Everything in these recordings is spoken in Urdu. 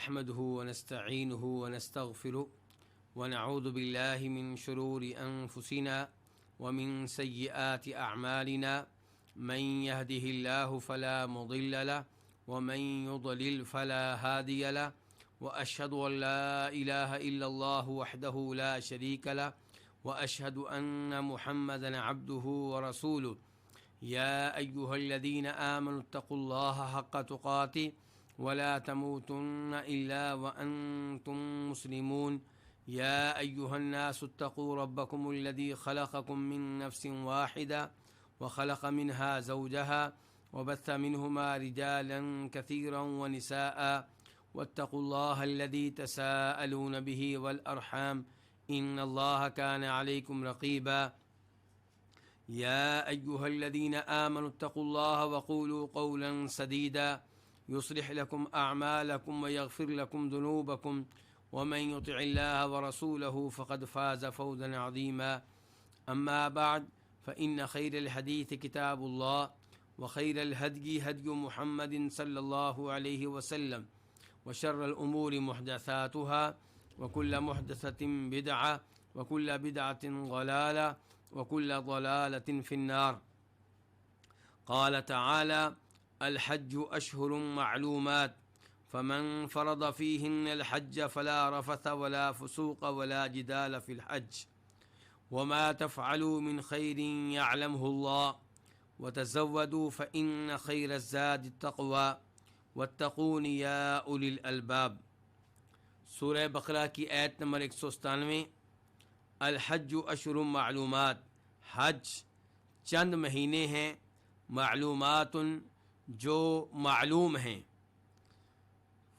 نحمده ونستعينه ونستغفره ونعوذ بالله من شرور أنفسنا ومن سيئات أعمالنا من يهده الله فلا مضل له ومن يضلل فلا هادي له وأشهد أن لا إله إلا الله وحده لا شريك له وأشهد أن محمدا عبده ورسوله يا أيها الذين آمنوا اتقوا الله حق تقاته ولا تموتن إلا وأنتم مسلمون يا أيها الناس اتقوا ربكم الذي خلقكم من نفس واحدة وخلق منها زوجها وبث منهما رجالا كثيرا ونساء واتقوا الله الذي تساءلون به والأرحام إن الله كان عليكم رقيبا يا أيها الذين آمنوا اتقوا الله وقولوا قولا سديدا يصلح لكم أعمالكم ويغفر لكم ذنوبكم ومن يطع الله ورسوله فقد فاز فوزا عظيما أما بعد فإن خير الحديث كتاب الله وخير الهدي هدي محمد صلى الله عليه وسلم وشر الأمور محدثاتها وكل محدثة بدعة وكل بدعة ضلالة وكل ضلالة في النار. قال تعالى: الحج أشهر معلومات فمن فرض فيهن الحج فلا رفث ولا فسوق ولا جدال في الحج وما تفعلوا من خير يعلمه الله وتزودوا فإن خير الزاد التقوى واتقون يا أولي الألباب. سورہ بقرہ کی آیت نمبر 197. الحج اشہر معلومات، حج چند مہینے ہیں، معلومات جو معلوم ہیں.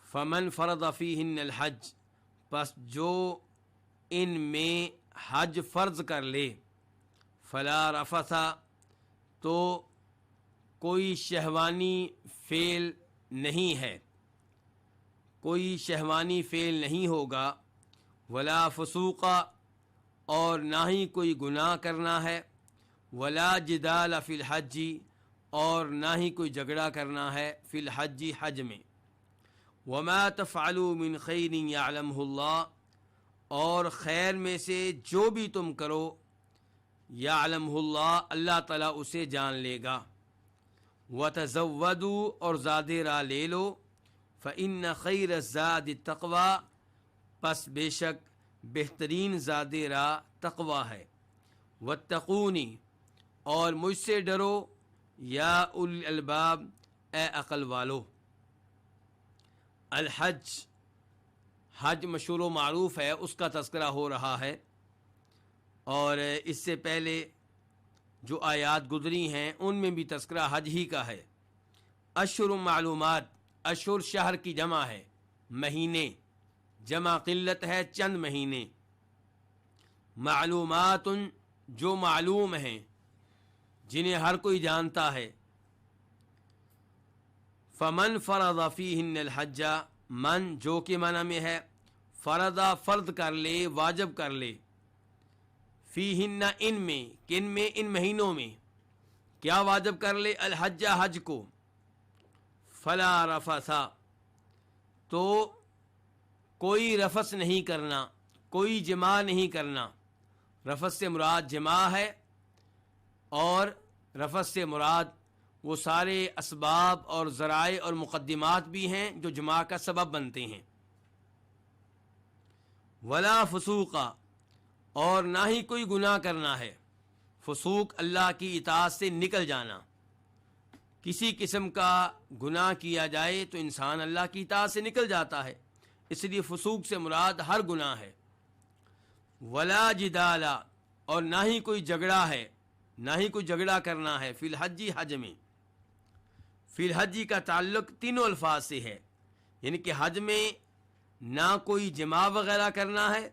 فمن فرض فیہن الحج، پس جو ان میں حج فرض کر لے، فلا رفث، تو کوئی شہوانی فعل نہیں ہے، کوئی شہوانی فعل نہیں ہوگا، ولا فسوق، اور نہ ہی کوئی گناہ کرنا ہے، ولا جدال فی الحج، اور نہ ہی کوئی جھگڑا کرنا ہے، فی الحج، حج میں. وما تفعلوا من خیر یعلمہ اللہ، اور خیر میں سے جو بھی تم کرو، یعلمہ اللہ، اللہ تعالیٰ اسے جان لے گا. وتزودوا، اور زاد راہ لے لو، فإن خیر الزاد التقوی، پس بے شک بہترین زاد راہ تقوی ہے. واتقونی، اور مجھ سے ڈرو، یا اولی الالباب، اے عقل والو. الحج، حج مشہور و معروف ہے، اس کا تذکرہ ہو رہا ہے، اور اس سے پہلے جو آیات گزری ہیں ان میں بھی تذکرہ حج ہی کا ہے. اشہر معلومات، اشہر شہر کی جمع ہے، مہینے، جمع قلت ہے، چند مہینے. معلومات، جو معلوم ہیں، جنہیں ہر کوئی جانتا ہے. فمن فرض فیہن الحج، من جو کہ معنی میں ہے، فرض فرض کر لے، واجب کر لے، فیہن ان میں، کن میں؟ ان مہینوں میں. کیا واجب کر لے؟ الحج، حج کو. فلا رفث، تو کوئی رفث نہیں کرنا، کوئی جماع نہیں کرنا. رفث سے مراد جماع ہے، اور رفث سے مراد وہ سارے اسباب اور ذرائع اور مقدمات بھی ہیں جو جماع کا سبب بنتے ہیں. ولا فسوق، اور نہ ہی کوئی گناہ کرنا ہے. فسوق اللہ کی اطاعت سے نکل جانا. کسی قسم کا گناہ کیا جائے تو انسان اللہ کی اطاعت سے نکل جاتا ہے، اس لیے فسوق سے مراد ہر گناہ ہے. ولا جدال، اور نہ ہی کوئی جھگڑا ہے، نہ ہی کوئی جھگڑا کرنا ہے، فی الحج، حج میں. فی الحج کا تعلق تینوں الفاظ سے ہے، یعنی کہ حج میں نہ کوئی جماع وغیرہ کرنا ہے،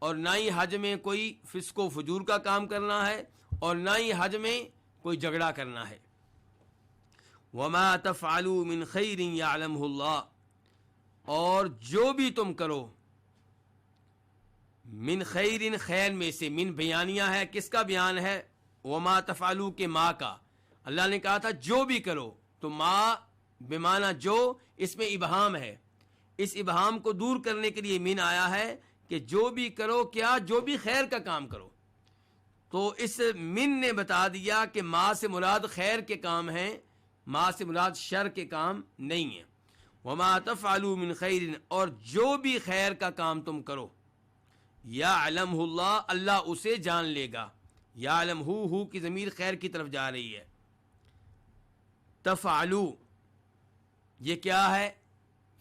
اور نہ ہی حج میں کوئی فسق و فجور کا کام کرنا ہے، اور نہ ہی حج میں کوئی جھگڑا کرنا ہے. وما تفعلوا من خیر یعلمہ اللہ، اور جو بھی تم کرو، من خیر، خیر میں سے، من بیانیہ ہے، کس کا بیان ہے؟ وما تفعلوا کے ما کا. اللہ نے کہا تھا جو بھی کرو، تو ما بمعنی جو، اس میں ابہام ہے، اس ابہام کو دور کرنے کے لیے من آیا ہے کہ جو بھی کرو، کیا جو بھی خیر کا کام کرو. تو اس من نے بتا دیا کہ ما سے مراد خیر کے کام ہیں، ما سے مراد شر کے کام نہیں ہیں. وما تفعلوا من خیر، اور جو بھی خیر کا کام تم کرو، یعلمہ اللہ، اللہ اسے جان لے گا. یعلمہ کی ضمیر خیر کی طرف جا رہی ہے. تفعلوا یہ کیا ہے؟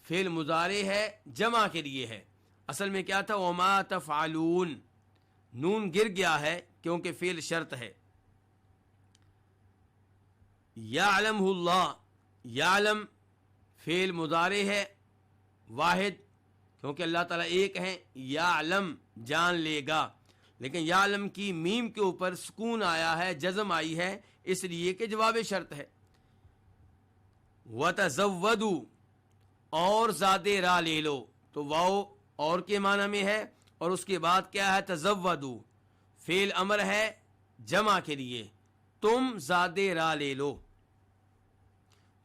فعل مضارع ہے، جمع کے لیے ہے. اصل میں کیا تھا؟ وما تفعلون، نون گر گیا ہے کیونکہ فعل شرط ہے. یعلمہ اللہ، یعلم فعل مضارع ہے واحد، کیونکہ اللہ تعالیٰ ایک ہیں. یعلم جان لے گا، لیکن یعلم کی میم کے اوپر سکون آیا ہے، جزم آئی ہے، اس لیے کہ جواب شرط ہے. وَتَزَوَّدُوا، اور زیادہ راہ لے لو. تو واو اور کے معنی میں ہے، اور اس کے بعد کیا ہے؟ تزودوا، فعل امر ہے جمع کے لیے، تم زیادہ راہ لے لو.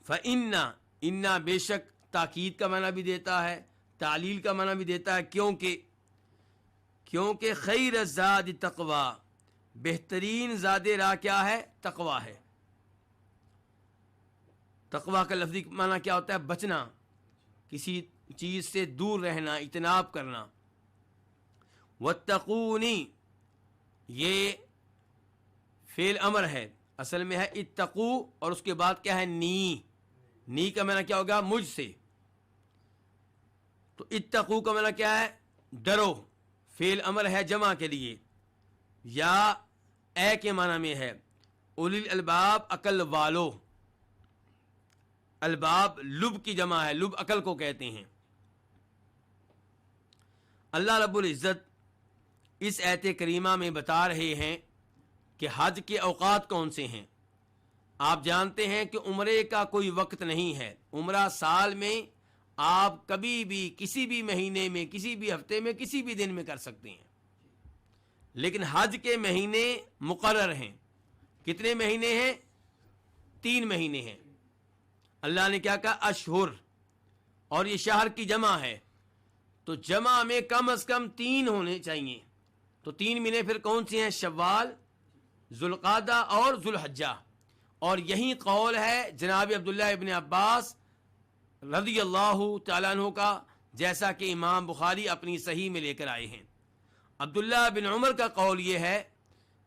فَإِنَّ، اِنَّا بے شک تاکید کا معنی بھی دیتا ہے، تعلیل کا معنی بھی دیتا ہے. کیونکہ خیر الزاد تقوی، بہترین زاد راہ کیا ہے؟ تقوی ہے. تقوی کا لفظی معنی کیا ہوتا ہے؟ بچنا، کسی چیز سے دور رہنا، اجتناب کرنا. واتقونی، یہ فعل امر ہے، اصل میں ہے اتقو، اور اس کے بعد کیا ہے؟ نی کا معنی کیا ہوگا؟ مجھ سے. تو اتقو کا معنی کیا ہے؟ ڈرو، فعل امر ہے جمع کے لیے، یا اے کے معنی میں ہے. اولی الالباب، عقل والو. الباب لب کی جمع ہے، لب عقل کو کہتے ہیں. اللہ رب العزت اس آیت کریمہ میں بتا رہے ہیں کہ حج کے اوقات کون سے ہیں. آپ جانتے ہیں کہ عمرے کا کوئی وقت نہیں ہے. عمرہ سال میں آپ کبھی بھی، کسی بھی مہینے میں، کسی بھی ہفتے میں، کسی بھی دن میں کر سکتے ہیں. لیکن حج کے مہینے مقرر ہیں. کتنے مہینے ہیں؟ 3 مہینے ہیں. اللہ نے کیا کہا؟ اشہر، اور یہ شہر کی جمع ہے، تو جمع میں کم از کم 3 ہونے چاہیے. تو 3 مہینے پھر کون سے ہیں؟ شوال، ذوالقعدہ اور ذوالحجہ. اور یہی قول ہے جناب عبداللہ ابن عباس رضی اللہ تعالیٰ عنہ کا، جیسا کہ امام بخاری اپنی صحیح میں لے کر آئے ہیں. عبداللہ بن عمر کا قول یہ ہے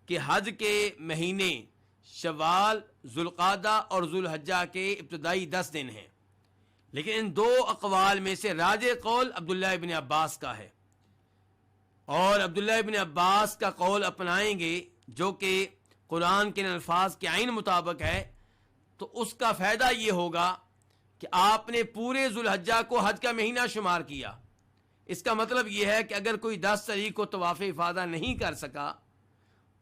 کہ حج کے مہینے شوال، ذوالقعدہ اور ذوالحجہ کے ابتدائی 10 دن ہیں. لیکن ان 2 اقوال میں سے راجح قول عبداللہ ابن عباس کا ہے، اور عبداللہ ابن عباس کا قول اپنائیں گے جو کہ قرآن کے الفاظ کے عین مطابق ہے، تو اس کا فائدہ یہ ہوگا کہ آپ نے پورے ذوالحجہ کو حج کا مہینہ شمار کیا. اس کا مطلب یہ ہے کہ اگر کوئی 10 تاریخ کو طواف افاضہ نہیں کر سکا،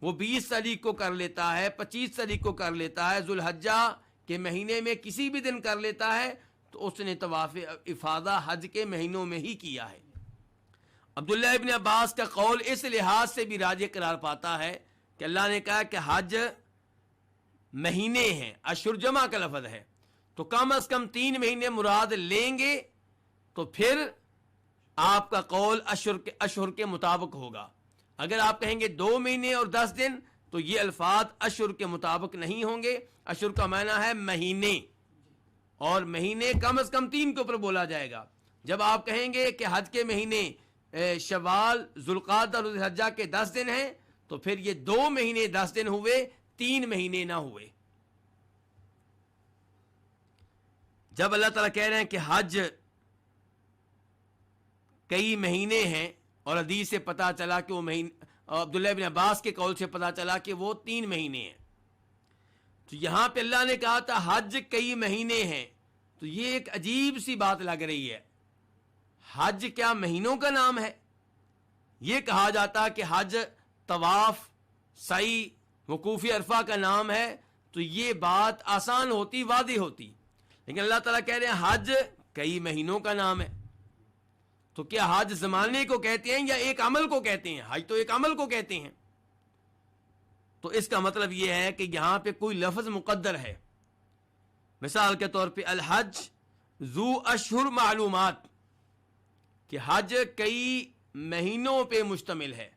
وہ 20 تاریخ کو کر لیتا ہے، 25 تاریخ کو کر لیتا ہے، ذوالحجہ کے مہینے میں کسی بھی دن کر لیتا ہے، تو اس نے طواف افاضہ حج کے مہینوں میں ہی کیا ہے. عبداللہ ابن عباس کا قول اس لحاظ سے بھی راجح قرار پاتا ہے کہ اللہ نے کہا کہ حج مہینے ہیں، اشہر جمع کا لفظ ہے، تو کم از کم 3 مہینے مراد لیں گے، تو پھر آپ کا قول اشہر کے مطابق ہوگا. اگر آپ کہیں گے 2 مہینے اور 10 دن، تو یہ الفاظ اشہر کے مطابق نہیں ہوں گے. اشہر کا معنی ہے مہینے، اور مہینے کم از کم 3 کے اوپر بولا جائے گا. جب آپ کہیں گے کہ حج کے مہینے شوال، ذوالقعدہ اور ذوالحجہ کے 10 دن ہیں، تو پھر یہ 2 مہینے 10 دن ہوئے، 3 مہینے نہ ہوئے. جب اللہ تعالیٰ کہہ رہے ہیں کہ حج کئی مہینے ہیں، اور حدیث سے پتا چلا کہ وہ مہینے، عبداللہ بن عباس کے قول سے پتا چلا کہ وہ 3 مہینے ہیں، تو یہاں پہ اللہ نے کہا تھا حج کئی مہینے ہیں، تو یہ ایک عجیب سی بات لگ رہی ہے. حج کیا مہینوں کا نام ہے؟ یہ کہا جاتا کہ حج طواف، سعی، وقوف عرفہ کا نام ہے، تو یہ بات آسان ہوتی، واضح ہوتی. لیکن اللہ تعالیٰ کہہ رہے ہیں حج کئی مہینوں کا نام ہے. تو کیا حج زمانے کو کہتے ہیں یا ایک عمل کو کہتے ہیں؟ حج تو ایک عمل کو کہتے ہیں. تو اس کا مطلب یہ ہے کہ یہاں پہ کوئی لفظ مقدر ہے. مثال کے طور پہ الحج ذو اشہر معلومات، کہ حج کئی مہینوں پہ مشتمل ہے،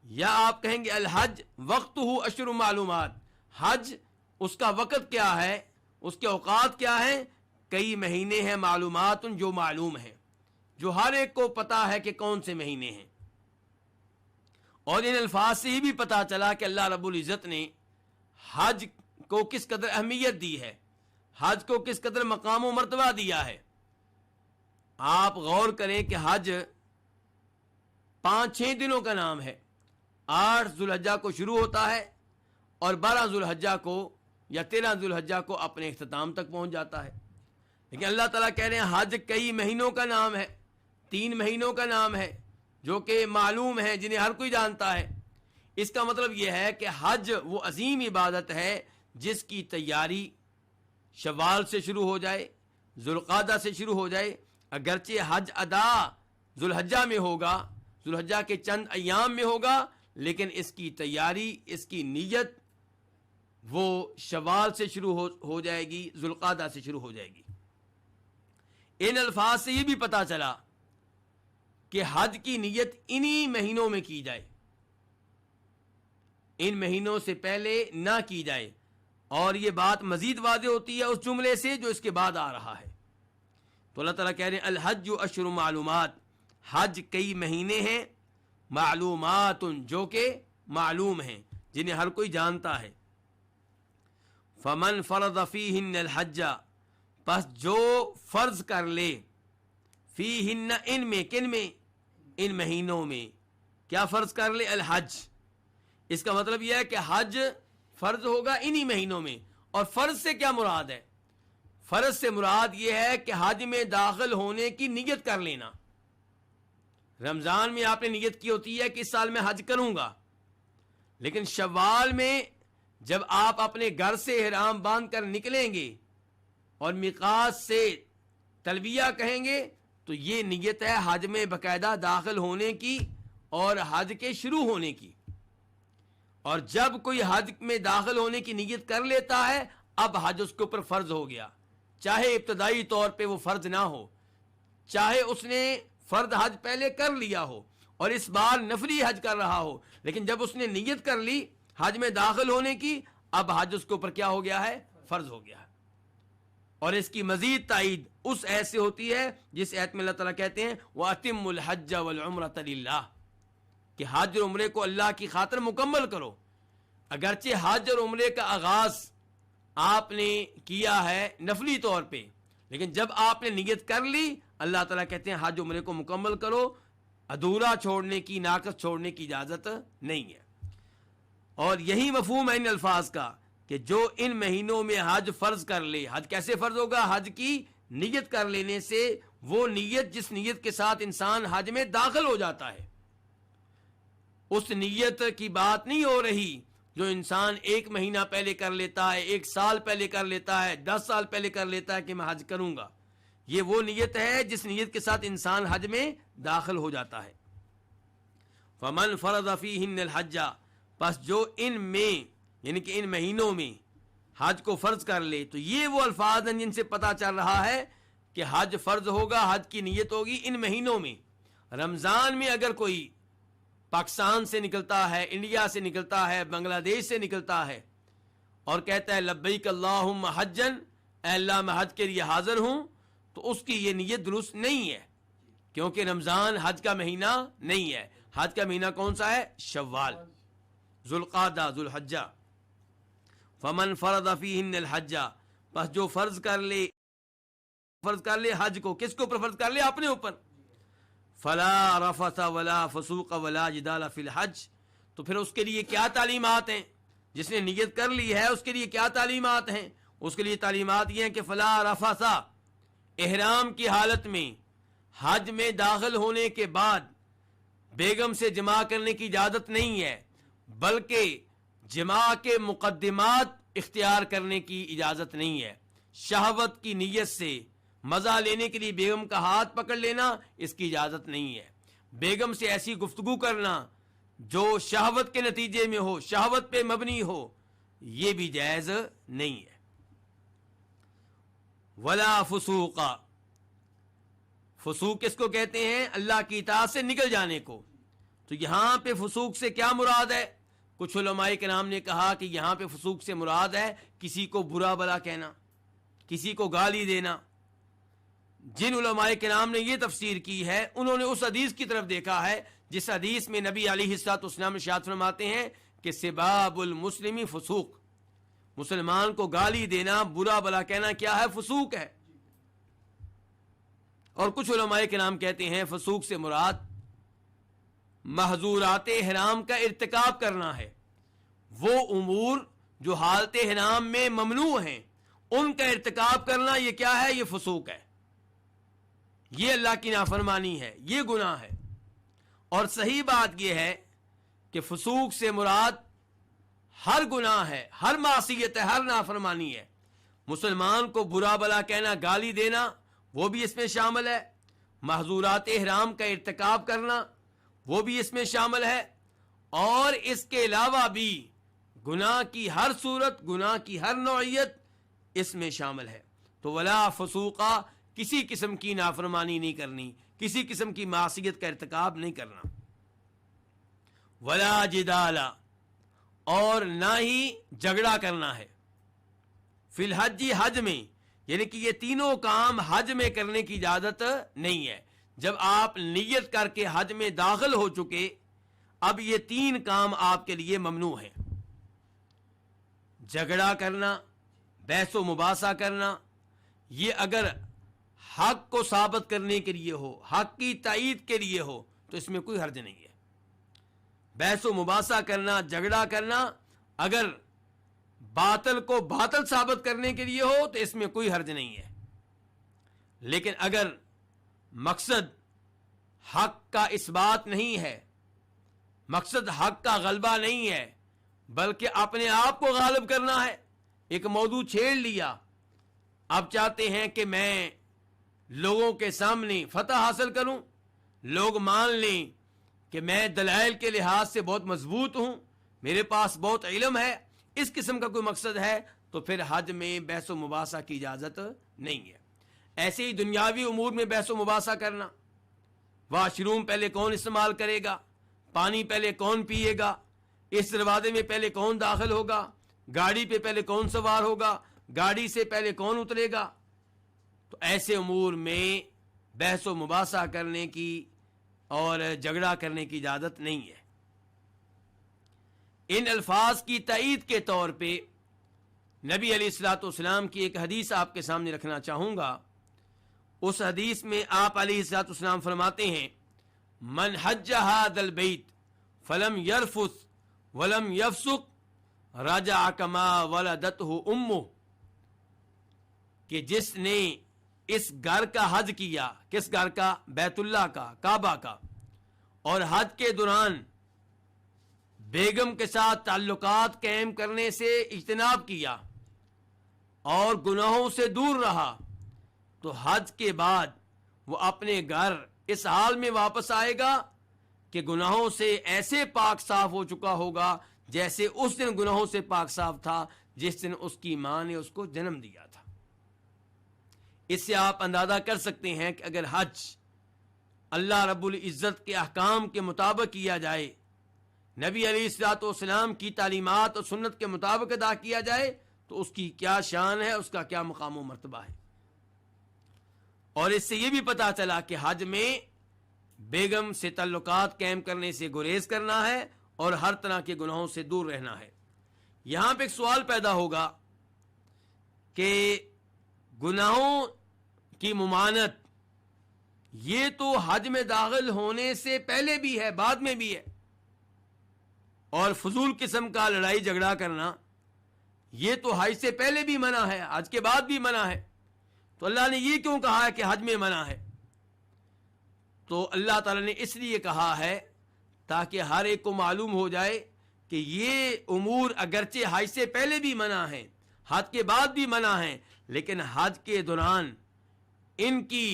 یا آپ کہیں گے الحج وقتہ اشہر معلومات، حج اس کا وقت کیا ہے، اس کے اوقات کیا ہیں، کئی مہینے ہیں معلومات جو معلوم ہیں، جو ہر ایک کو پتا ہے کہ کون سے مہینے ہیں۔ اور ان الفاظ سے یہ بھی پتا چلا کہ اللہ رب العزت نے حج کو کس قدر اہمیت دی ہے، حج کو کس قدر مقام و مرتبہ دیا ہے۔ آپ غور کریں کہ حج 5-6 دنوں کا نام ہے، 8 ذوالحجہ کو شروع ہوتا ہے اور 12 ذوالحجہ کو یا 13 ذوالحجہ کو اپنے اختتام تک پہنچ جاتا ہے۔ لیکن اللہ تعالیٰ کہہ رہے ہیں حج کئی مہینوں کا نام ہے، 3 مہینوں کا نام ہے جو کہ معلوم ہے، جنہیں ہر کوئی جانتا ہے۔ اس کا مطلب یہ ہے کہ حج وہ عظیم عبادت ہے جس کی تیاری شوال سے شروع ہو جائے، ذوالقعدہ سے شروع ہو جائے۔ اگرچہ حج ادا ذوالحجہ میں ہوگا، ذوالحجہ کے چند ایام میں ہوگا، لیکن اس کی تیاری، اس کی نیت وہ شوال سے شروع ہو جائے گی، ذوالقعدہ سے شروع ہو جائے گی۔ ان الفاظ سے یہ بھی پتا چلا کہ حج کی نیت انہی مہینوں میں کی جائے، ان مہینوں سے پہلے نہ کی جائے۔ اور یہ بات مزید واضح ہوتی ہے اس جملے سے جو اس کے بعد آ رہا ہے۔ تو اللہ تعالیٰ کہہ رہے ہیں الحج اشہر معلومات، حج کئی مہینے ہیں معلومات جو کہ معلوم ہیں، جنہیں ہر کوئی جانتا ہے۔ فمن فرض فیہن الحج، پس جو فرض کر لے، فیہن ان میں، کن میں، ان مہینوں میں، کیا فرض کر لے، الحج۔ اس کا مطلب یہ ہے کہ حج فرض ہوگا انہی مہینوں میں۔ اور فرض سے کیا مراد ہے؟ فرض سے مراد یہ ہے کہ حج میں داخل ہونے کی نیت کر لینا۔ رمضان میں آپ نے نیت کی ہوتی ہے کہ اس سال میں حج کروں گا، لیکن شوال میں جب آپ اپنے گھر سے احرام باندھ کر نکلیں گے اور میقات سے تلبیہ کہیں گے تو یہ نیت ہے حج میں باقاعدہ داخل ہونے کی اور حج کے شروع ہونے کی۔ اور جب کوئی حج میں داخل ہونے کی نیت کر لیتا ہے، اب حج اس کے اوپر فرض ہو گیا، چاہے ابتدائی طور پہ وہ فرض نہ ہو، چاہے اس نے فرض حج پہلے کر لیا ہو اور اس بار نفلی حج کر رہا ہو، لیکن جب اس نے نیت کر لی حج میں داخل ہونے کی، اب حج اس کے اوپر کیا ہو گیا ہے، فرض ہو گیا ہے۔ اور اس کی مزید تائید اس ایت سے ہوتی ہے جس ایت میں اللہ تعالیٰ کہتے ہیں وَأَتِمُّ الْحَجَّ وَالْعُمْرَةَ لِلَّهِ، کہ حج اور عمرے کو اللہ کی خاطر مکمل کرو۔ اگرچہ حج اور عمرے کا آغاز آپ نے کیا ہے نفلی طور پہ، لیکن جب آپ نے نیت کر لی، اللہ تعالیٰ کہتے ہیں حج عمرے کو مکمل کرو، ادھورا چھوڑنے کی، ناقص چھوڑنے کی اجازت نہیں ہے۔ اور یہی مفہوم ہے ان الفاظ کا کہ جو ان مہینوں میں حج فرض کر لے۔ حج کیسے فرض ہوگا؟ حج کی نیت کر لینے سے، وہ نیت جس نیت کے ساتھ انسان حج میں داخل ہو جاتا ہے۔ اس نیت کی بات نہیں ہو رہی جو انسان 1 مہینہ پہلے کر لیتا ہے، 1 سال پہلے کر لیتا ہے، 10 سال پہلے کر لیتا ہے کہ میں حج کروں گا۔ یہ وہ نیت ہے جس نیت کے ساتھ انسان حج میں داخل ہو جاتا ہے۔ فمن فرض فیہن الحج، پس جو ان میں یعنی کہ ان مہینوں میں حج کو فرض کر لے، تو یہ وہ الفاظ ہیں جن سے پتہ چل رہا ہے کہ حج فرض ہوگا، حج کی نیت ہوگی ان مہینوں میں۔ رمضان میں اگر کوئی پاکستان سے نکلتا ہے، انڈیا سے نکلتا ہے، بنگلہ دیش سے نکلتا ہے اور کہتا ہے لبیک اللہم حجن، اے اللہ میں حج کے لیے حاضر ہوں، تو اس کی یہ نیت درست نہیں ہے، کیونکہ رمضان حج کا مہینہ نہیں ہے۔ حج کا مہینہ کون سا ہے؟ شوال، ذوالقعدہ، ذوالحجہ۔ فمن فرض فیہن الحج، پس جو فرض کر لے حج کو، کس کو اوپر فرض کر لے؟ اپنے اوپر۔ فلا رفث ولا فسوق ولا جدال فی الحج، تو پھر اس کے لیے کیا تعلیمات ہیں؟ جس نے نیت کر لی ہے اس کے لیے کیا تعلیمات ہیں؟ اس کے لیے تعلیمات یہ ہیں کہ فلا رفث، احرام کی حالت میں حج میں داخل ہونے کے بعد بیگم سے جماع کرنے کی اجازت نہیں ہے، بلکہ جماع کے مقدمات اختیار کرنے کی اجازت نہیں ہے۔ شہوت کی نیت سے مزہ لینے کے لیے بیگم کا ہاتھ پکڑ لینا، اس کی اجازت نہیں ہے۔ بیگم سے ایسی گفتگو کرنا جو شہوت کے نتیجے میں ہو، شہوت پہ مبنی ہو، یہ بھی جائز نہیں ہے۔ ولا فسوق، فسوق کس کو کہتے ہیں؟ اللہ کی اطاعت سے نکل جانے کو۔ تو یہاں پہ فسوق سے کیا مراد ہے؟ کچھ علماء کرام نے کہا کہ یہاں پہ فسوق سے مراد ہے کسی کو برا بلا کہنا، کسی کو گالی دینا۔ جن علماء کرام نے یہ تفسیر کی ہے انہوں نے اس حدیث کی طرف دیکھا ہے جس حدیث میں نبی علیہ الصلوۃ والسلام ارشاد فرماتے ہیں کہ سباب المسلم فسوق، مسلمان کو گالی دینا، برا بلا کہنا کیا ہے؟ فسوق ہے۔ اور کچھ علماء کرام کہتے ہیں فسوق سے مراد محظورات حرام کا ارتکاب کرنا ہے، وہ امور جو حالت حرام میں ممنوع ہیں ان کا ارتکاب کرنا، یہ کیا ہے؟ یہ فسوق ہے، یہ اللہ کی نافرمانی ہے، یہ گناہ ہے۔ اور صحیح بات یہ ہے کہ فسوق سے مراد ہر گناہ ہے، ہر معصیت ہے، ہر نافرمانی ہے۔ مسلمان کو برا بلا کہنا، گالی دینا، وہ بھی اس میں شامل ہے۔ محظورات احرام کا ارتکاب کرنا، وہ بھی اس میں شامل ہے۔ اور اس کے علاوہ بھی گناہ کی ہر صورت، گناہ کی ہر نوعیت اس میں شامل ہے۔ تو ولا فسوقہ، کسی قسم کی نافرمانی نہیں کرنی، کسی قسم کی معصیت کا ارتکاب نہیں کرنا۔ ولا جدال، اور نہ ہی جھگڑا کرنا ہے۔ فی الحج، حج میں، یعنی کہ یہ تینوں کام حج میں کرنے کی اجازت نہیں ہے۔ جب آپ نیت کر کے حج میں داخل ہو چکے، اب یہ تین کام آپ کے لیے ممنوع ہیں۔ جھگڑا کرنا، بحث و مباحثہ کرنا، یہ اگر حق کو ثابت کرنے کے لیے ہو، حق کی تائید کے لیے ہو تو اس میں کوئی حرج نہیں ہے۔ بحث و مباحثہ کرنا، جھگڑا کرنا اگر باطل کو باطل ثابت کرنے کے لیے ہو تو اس میں کوئی حرج نہیں ہے۔ لیکن اگر مقصد حق کا اثبات نہیں ہے، مقصد حق کا غلبہ نہیں ہے، بلکہ اپنے آپ کو غالب کرنا ہے، ایک موضوع چھیڑ لیا، اب چاہتے ہیں کہ میں لوگوں کے سامنے فتح حاصل کروں، لوگ مان لیں کہ میں دلائل کے لحاظ سے بہت مضبوط ہوں، میرے پاس بہت علم ہے، اس قسم کا کوئی مقصد ہے تو پھر حج میں بحث و مباحثہ کی اجازت نہیں ہے۔ ایسے ہی دنیاوی امور میں بحث و مباحثہ کرنا، واش روم پہلے کون استعمال کرے گا، پانی پہلے کون پیے گا، اس دروازے میں پہلے کون داخل ہوگا، گاڑی پہ پہلے کون سوار ہوگا، گاڑی سے پہلے کون اترے گا، تو ایسے امور میں بحث و مباحثہ کرنے کی اور جھگڑا کرنے کی اجازت نہیں ہے۔ ان الفاظ کی تائید کے طور پہ نبی علیہ الصلوۃ والسلام کی ایک حدیث آپ کے سامنے رکھنا چاہوں گا۔ اس حدیث میں آپ علیہ الصلوۃ والسلام فرماتے ہیں من حج ھذا البیت فلم یرفث ولم یفسق رجع کما ولدتہ امہ، کہ جس نے اس گھر کا حج کیا، کس گھر کا؟ بیت اللہ کا، کعبہ کا، اور حج کے دوران بیگم کے ساتھ تعلقات قائم کرنے سے اجتناب کیا اور گناہوں سے دور رہا، تو حج کے بعد وہ اپنے گھر اس حال میں واپس آئے گا کہ گناہوں سے ایسے پاک صاف ہو چکا ہوگا جیسے اس دن گناہوں سے پاک صاف تھا جس دن اس کی ماں نے اس کو جنم دیا تھا۔ اس سے آپ اندازہ کر سکتے ہیں کہ اگر حج اللہ رب العزت کے احکام کے مطابق کیا جائے، نبی علیہ الصلوۃ والسلام کی تعلیمات اور سنت کے مطابق ادا کیا جائے تو اس کی کیا شان ہے، اس کا کیا مقام و مرتبہ ہے۔ اور اس سے یہ بھی پتا چلا کہ حج میں بیگم سے تعلقات قائم کرنے سے گریز کرنا ہے اور ہر طرح کے گناہوں سے دور رہنا ہے۔ یہاں پہ ایک سوال پیدا ہوگا کہ گناہوں کی ممانعت یہ تو حج میں داخل ہونے سے پہلے بھی ہے، بعد میں بھی ہے، اور فضول قسم کا لڑائی جھگڑا کرنا یہ تو حج سے پہلے بھی منع ہے، حج کے بعد بھی منع ہے، تو اللہ نے یہ کیوں کہا ہے کہ حج میں منع ہے؟ تو اللہ تعالیٰ نے اس لیے کہا ہے تاکہ ہر ایک کو معلوم ہو جائے کہ یہ امور اگرچہ حج سے پہلے بھی منع ہیں، حج کے بعد بھی منع ہیں، لیکن حج کے دوران ان کی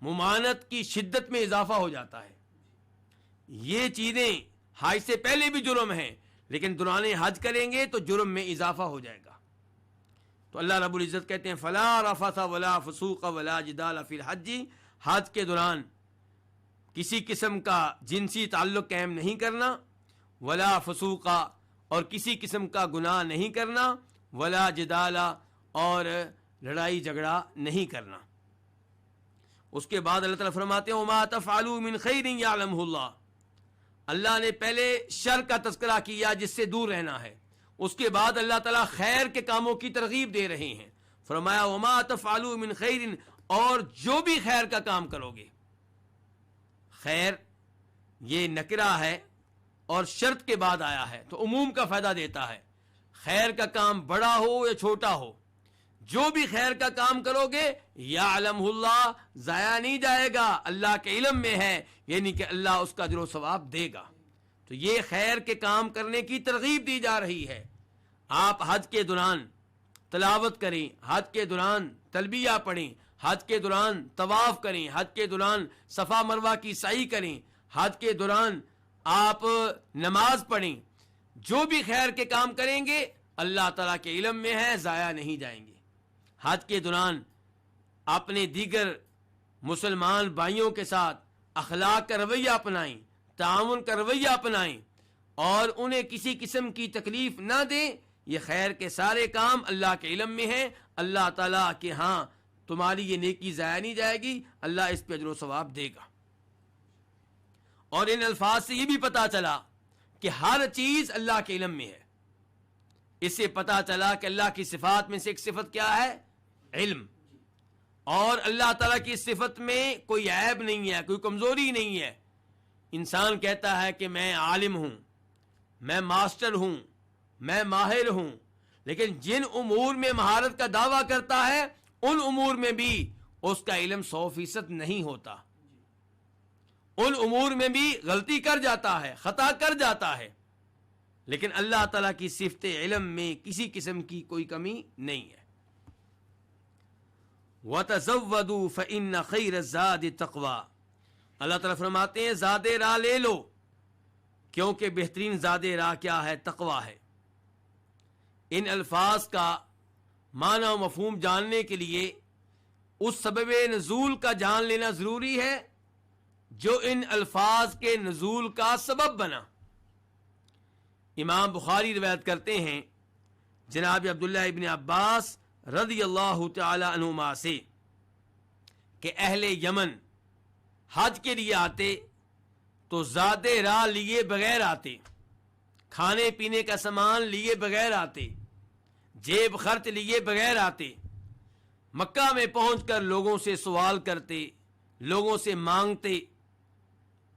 ممانعت کی شدت میں اضافہ ہو جاتا ہے۔ یہ چیزیں حج سے پہلے بھی جرم ہیں، لیکن دوران حج کریں گے تو جرم میں اضافہ ہو جائے گا۔ تو اللہ رب العزت کہتے ہیں فلا رفث ولا فسوق ولا جدال فی الحج، حج کے دوران کسی قسم کا جنسی تعلق قائم نہیں کرنا، ولا فسوقا اور کسی قسم کا گناہ نہیں کرنا، ولا جدالا اور لڑائی جھگڑا نہیں کرنا۔ اس کے بعد اللہ تعالیٰ فرماتے ہیں وما تفعلوا من خیر یعلمہ اللہ، اللہ نے پہلے شر کا تذکرہ کیا جس سے دور رہنا ہے، اس کے بعد اللہ تعالیٰ خیر کے کاموں کی ترغیب دے رہے ہیں، فرمایا وما تفعلوا من خیر، اور جو بھی خیر کا کام کرو گے، خیر یہ نکرہ ہے اور شرط کے بعد آیا ہے تو عموم کا فائدہ دیتا ہے، خیر کا کام بڑا ہو یا چھوٹا ہو، جو بھی خیر کا کام کرو گے یعلمہ اللہ، ضائع نہیں جائے گا، اللہ کے علم میں ہے، یعنی کہ اللہ اس کا اجر و ثواب دے گا۔ تو یہ خیر کے کام کرنے کی ترغیب دی جا رہی ہے۔ آپ حج کے دوران تلاوت کریں، حج کے دوران تلبیہ پڑھیں، حج کے دوران طواف کریں، حج کے دوران صفا مروہ کی سعی کریں، حج کے دوران آپ نماز پڑھیں، جو بھی خیر کے کام کریں گے اللہ تعالیٰ کے علم میں ہے، ضائع نہیں جائیں گے۔ حج کے دوران اپنے دیگر مسلمان بھائیوں کے ساتھ اخلاق کا رویہ اپنائیں، تعاون کا رویہ اپنائیں اور انہیں کسی قسم کی تکلیف نہ دیں، یہ خیر کے سارے کام اللہ کے علم میں ہیں، اللہ تعالیٰ کے ہاں تمہاری یہ نیکی ضائع نہیں جائے گی، اللہ اس پہ اجر و ثواب دے گا۔ اور ان الفاظ سے یہ بھی پتا چلا کہ ہر چیز اللہ کے علم میں ہے، اس سے پتا چلا کہ اللہ کی صفات میں سے ایک صفت کیا ہے؟ علم، اور اللہ تعالیٰ کی صفت میں کوئی عیب نہیں ہے، کوئی کمزوری نہیں ہے۔ انسان کہتا ہے کہ میں عالم ہوں، میں ماسٹر ہوں، میں ماہر ہوں، لیکن جن امور میں مہارت کا دعویٰ کرتا ہے ان امور میں بھی اس کا علم 100% نہیں ہوتا، ان امور میں بھی غلطی کر جاتا ہے، خطا کر جاتا ہے، لیکن اللہ تعالیٰ کی صفت علم میں کسی قسم کی کوئی کمی نہیں ہے۔ وَتَزَوَّدُوا فَإِنَّ خَيْرَ الزَّادِ التَّقْوَىٰ، اللہ تعالیٰ فرماتے ہیں زاد راہ لے لو، کیونکہ بہترین زاد راہ کیا ہے؟ تقویٰ ہے۔ ان الفاظ کا معنی و مفہوم جاننے کے لیے اس سبب نزول کا جان لینا ضروری ہے جو ان الفاظ کے نزول کا سبب بنا۔ امام بخاری روایت کرتے ہیں جناب عبداللہ ابن عباس رضی اللہ تعالی عنہما سے کہ اہل یمن حج کے لیے آتے تو زاد راہ لیے بغیر آتے، کھانے پینے کا سامان لیے بغیر آتے، جیب خرچ لیے بغیر آتے، مکہ میں پہنچ کر لوگوں سے سوال کرتے، لوگوں سے مانگتے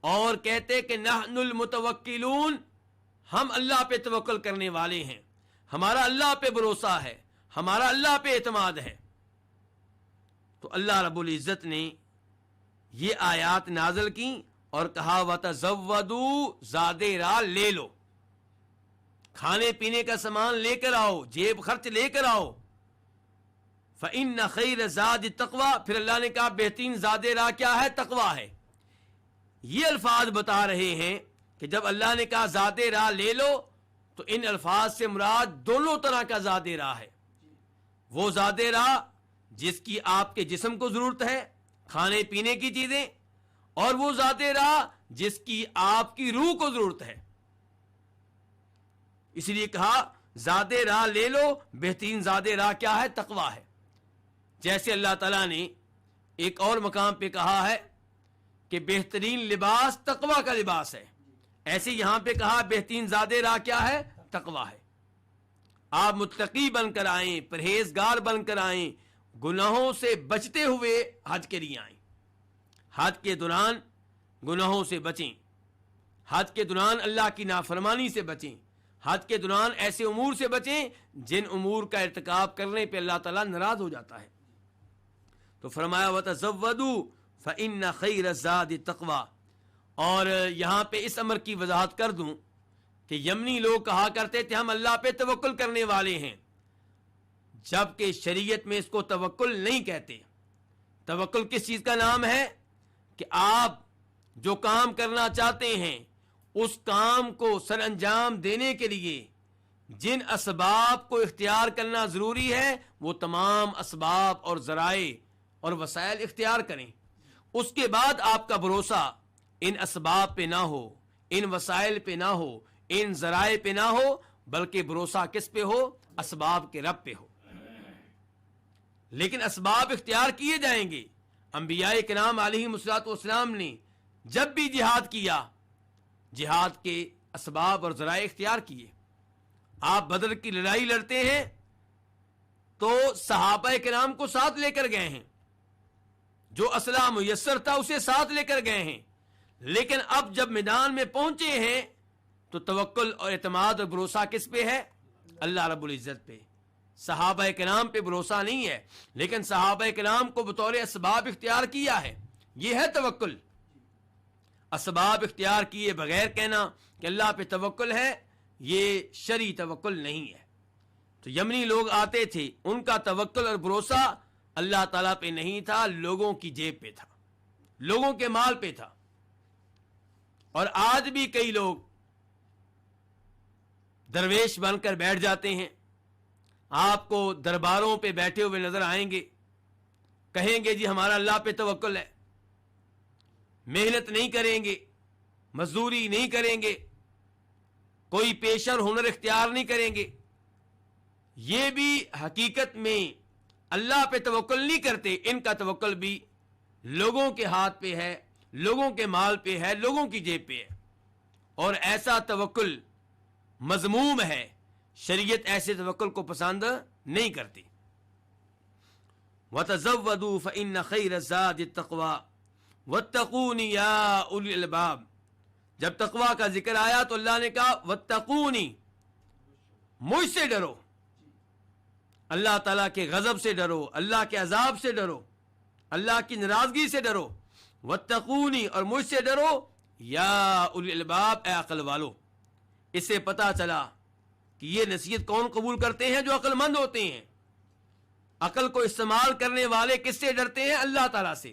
اور کہتے کہ نحن المتوکلون، ہم اللہ پہ توکل کرنے والے ہیں، ہمارا اللہ پہ بھروسہ ہے، ہمارا اللہ پہ اعتماد ہے۔ تو اللہ رب العزت نے یہ آیات نازل کی اور کہا وَتَزَوَّدُوا، زاد راہ لے لو، کھانے پینے کا سامان لے کر آؤ، جیب خرچ لے کر آؤ۔ فَإِنَّ خَيْرَ زَادِ التَّقْوَىٰ، پھر اللہ نے کہا بہترین زاد راہ کیا ہے؟ تقویٰ ہے۔ یہ الفاظ بتا رہے ہیں کہ جب اللہ نے کہا زاد راہ لے لو تو ان الفاظ سے مراد دونوں طرح کا زاد راہ ہے، وہ زاد راہ جس کی آپ کے جسم کو ضرورت ہے، کھانے پینے کی چیزیں، اور وہ زاد راہ جس کی آپ کی روح کو ضرورت ہے۔ اس لیے کہا زاد راہ لے لو، بہترین زاد راہ کیا ہے؟ تقویٰ ہے۔ جیسے اللہ تعالیٰ نے ایک اور مقام پہ کہا ہے کہ بہترین لباس تقویٰ کا لباس ہے، ایسے یہاں پہ کہا بہترین زاد راہ کیا ہے؟ تقویٰ ہے۔ آپ متقی بن کر آئیں، پرہیزگار بن کر آئیں، گناہوں سے بچتے ہوئے حج کے لیے آئیں۔ حج کے دوران گناہوں سے بچیں، حج کے دوران اللہ کی نافرمانی سے بچیں، حج کے دوران ایسے امور سے بچیں جن امور کا ارتکاب کرنے پہ اللہ تعالیٰ ناراض ہو جاتا ہے۔ تو فرمایا وَتَزَوَّدُوا فَإِنَّ خَيْرَ الزَّادِ التَّقْوَىٰ، اور یہاں پہ اس امر کی وضاحت کر دوں کہ یمنی لوگ کہا کرتے تھے ہم اللہ پہ توکل کرنے والے ہیں، جبکہ شریعت میں اس کو توکل نہیں کہتے۔ توکل کس چیز کا نام ہے؟ کہ آپ جو کام کرنا چاہتے ہیں اس کام کو سر انجام دینے کے لیے جن اسباب کو اختیار کرنا ضروری ہے وہ تمام اسباب اور ذرائع اور وسائل اختیار کریں، اس کے بعد آپ کا بھروسہ ان اسباب پہ نہ ہو، ان وسائل پہ نہ ہو، ان ذرائع پہ نہ ہو، بلکہ بھروسہ کس پہ ہو؟ اسباب کے رب پہ ہو۔ لیکن اسباب اختیار کیے جائیں گے۔ انبیاء کرام علیہم الصلوۃ والسلام نے جب بھی جہاد کیا، جہاد کے اسباب اور ذرائع اختیار کیے۔ آپ بدر کی لڑائی لڑتے ہیں تو صحابہ کرام کو ساتھ لے کر گئے ہیں، جو اسلحہ میسر تھا اسے ساتھ لے کر گئے ہیں، لیکن اب جب میدان میں پہنچے ہیں تو توکل اور اعتماد اور بھروسہ کس پہ ہے؟ اللہ رب العزت پہ۔ صحابہ کرام پہ بھروسہ نہیں ہے، لیکن صحابہ کرام کو بطور اسباب اختیار کیا ہے، یہ ہے توکل۔ اسباب اختیار کیے بغیر کہنا کہ اللہ پہ توکل ہے، یہ شرعی توکل نہیں ہے۔ تو یمنی لوگ آتے تھے، ان کا توکل اور بھروسہ اللہ تعالیٰ پہ نہیں تھا، لوگوں کی جیب پہ تھا، لوگوں کے مال پہ تھا۔ اور آج بھی کئی لوگ درویش بن کر بیٹھ جاتے ہیں، آپ کو درباروں پہ بیٹھے ہوئے نظر آئیں گے، کہیں گے جی ہمارا اللہ پہ توکل ہے، محنت نہیں کریں گے، مزدوری نہیں کریں گے، کوئی پیشہ اور ہنر اختیار نہیں کریں گے۔ یہ بھی حقیقت میں اللہ پہ توکل نہیں کرتے، ان کا توکل بھی لوگوں کے ہاتھ پہ ہے، لوگوں کے مال پہ ہے، لوگوں کی جیب پہ ہے، اور ایسا توکل مذموم ہے۔ شریعت ایسے توکل کو پسند نہیں کرتی۔ وَتَزَوَّدُوا فَإِنَّ خَيْرَ الزَّادِ التَّقْوَىٰ وَاتَّقُونِ يَا أُولِي الْأَلْبَابِ۔ جب تقویٰ کا ذکر آیا تو اللہ نے کہا وَاتَّقُونِ، مجھ سے ڈرو، اللہ تعالیٰ کے غضب سے ڈرو، اللہ کے عذاب سے ڈرو، اللہ کی ناراضگی سے ڈرو۔ وَاتَّقُونِ، اور مجھ سے ڈرو، یا اولی الالباب، اے عقل والو۔ اس سے پتہ چلا کہ یہ نصیحت کون قبول کرتے ہیں؟ جو عقل مند ہوتے ہیں۔ عقل کو استعمال کرنے والے کس سے ڈرتے ہیں؟ اللہ تعالیٰ سے۔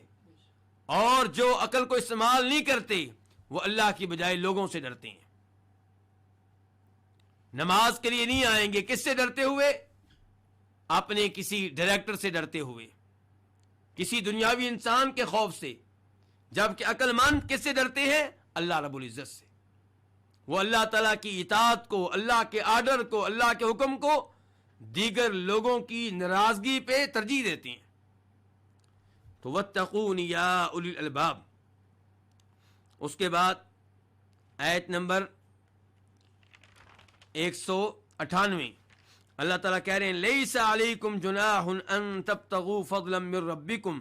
اور جو عقل کو استعمال نہیں کرتے وہ اللہ کی بجائے لوگوں سے ڈرتے ہیں۔ نماز کے لیے نہیں آئیں گے، کس سے ڈرتے ہوئے؟ اپنے کسی ڈائریکٹر سے ڈرتے ہوئے، کسی دنیاوی انسان کے خوف سے۔ جبکہ عقل مند کس سے ڈرتے ہیں؟ اللہ رب العزت سے۔ وہ اللہ تعالیٰ کی اطاعت کو، اللہ کے آرڈر کو، اللہ کے حکم کو دیگر لوگوں کی ناراضگی پہ ترجیح دیتے ہیں۔ تو واتقون یا اولی الالباب۔ اس کے بعد آیت نمبر 198 اللہ تعالیٰ کہہ رہے ہیں لیس علیکم جناح ان تبتغوا فضلا من ربکم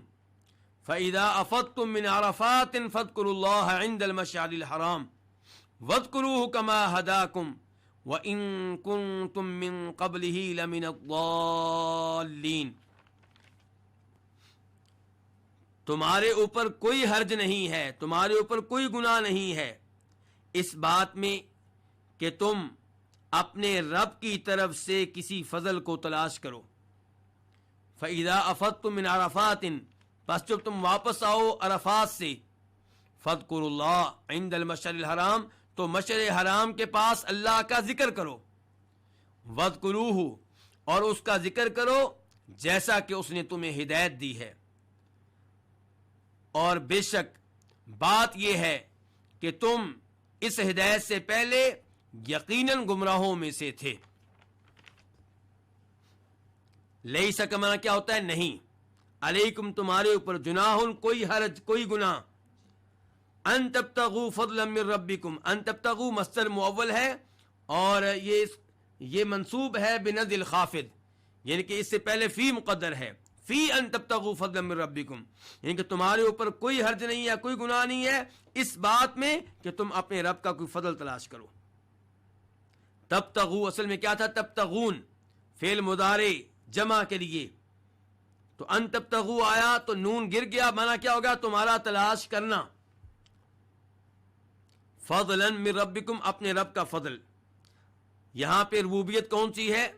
فاذا افضتم من عرفات فاذکروا اللہ عند المشعر الحرام واذکروه كما هداکم وان کنتم من قبلہ لمن الضالین۔ تمہارے اوپر کوئی حرج نہیں ہے، تمہارے اوپر کوئی گناہ نہیں ہے اس بات میں کہ تم اپنے رب کی طرف سے کسی فضل کو تلاش کرو۔ فَإِذَا أَفَضْتُم مِّنْ عَرَفَاتٍ، پس جب تم واپس آؤ عرفات سے، فَاذْكُرُوا اللَّهَ عِندَ الْمَشْعَرِ الْحَرَامِ، تو مشعر حرام کے پاس اللہ کا ذکر کرو۔ وَاذْكُرُوهُ، اور اس کا ذکر کرو جیسا کہ اس نے تمہیں ہدایت دی ہے۔ اور بے شک بات یہ ہے کہ تم اس ہدایت سے پہلے یقیناً گمراہوں میں سے تھے۔ لیسا کا معنی کیا ہوتا ہے؟ نہیں۔ علیکم، تمہارے اوپر، جناح، کوئی حرج، کوئی گناہ، ان تبتغوا فضلا من ربکم، ان تبتغوا مصدر مؤول ہے اور یہ منصوب ہے بنزع الخافض، یعنی کہ اس سے پہلے فی مقدر ہے، فی ان تبتغوا فضلا من ربکم، یعنی کہ تمہارے اوپر کوئی حرج نہیں ہے، کوئی گناہ نہیں ہے اس بات میں کہ تم اپنے رب کا کوئی فضل تلاش کرو۔ تبتغوا اصل میں کیا تھا؟ تبتغون، فعل مضارع جمع کے لیے، تو ان تبتغوا آیا تو نون گر گیا، معنی کیا ہوگا؟ تمہارا تلاش کرنا۔ فضلا من ربکم، اپنے رب کا فضل۔ یہاں پہ ربوبیت کون سی ہے؟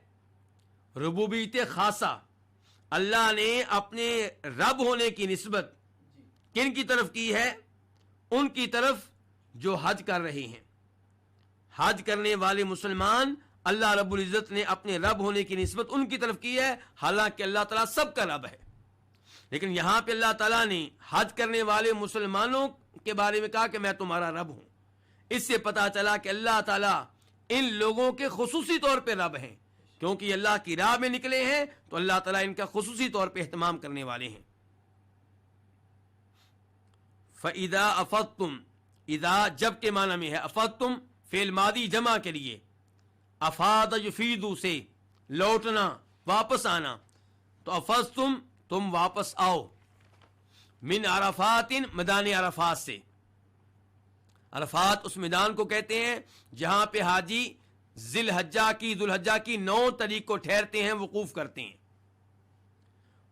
ربوبیت خاصہ۔ اللہ نے اپنے رب ہونے کی نسبت کن کی طرف کی ہے؟ ان کی طرف جو حج کر رہے ہیں۔ حج کرنے والے مسلمان، اللہ رب العزت نے اپنے رب ہونے کی نسبت ان کی طرف کی ہے، حالانکہ اللہ تعالیٰ سب کا رب ہے۔ لیکن یہاں پہ اللہ تعالیٰ نے حج کرنے والے مسلمانوں کے بارے میں کہا کہ میں تمہارا رب ہوں. اس سے پتا چلا کہ اللہ تعالیٰ ان لوگوں کے خصوصی طور پہ رب ہیں، کیونکہ یہ اللہ کی راہ میں نکلے ہیں تو اللہ تعالیٰ ان کا خصوصی طور پہ اہتمام کرنے والے ہیں. فَإِذَا أَفَضْتُمْ، اذا جب کے معنی میں ہے، افضتم فعل ماضی جمع کے لیے، افاد یفیدو سے لوٹنا، واپس آنا، تو افضتم تم واپس آؤ، من عرفات میدان عرفات سے. عرفات اس میدان کو کہتے ہیں جہاں پہ حاجی ذی الحجہ کی 9 تاریخ کو ٹھہرتے ہیں، وقوف کرتے ہیں.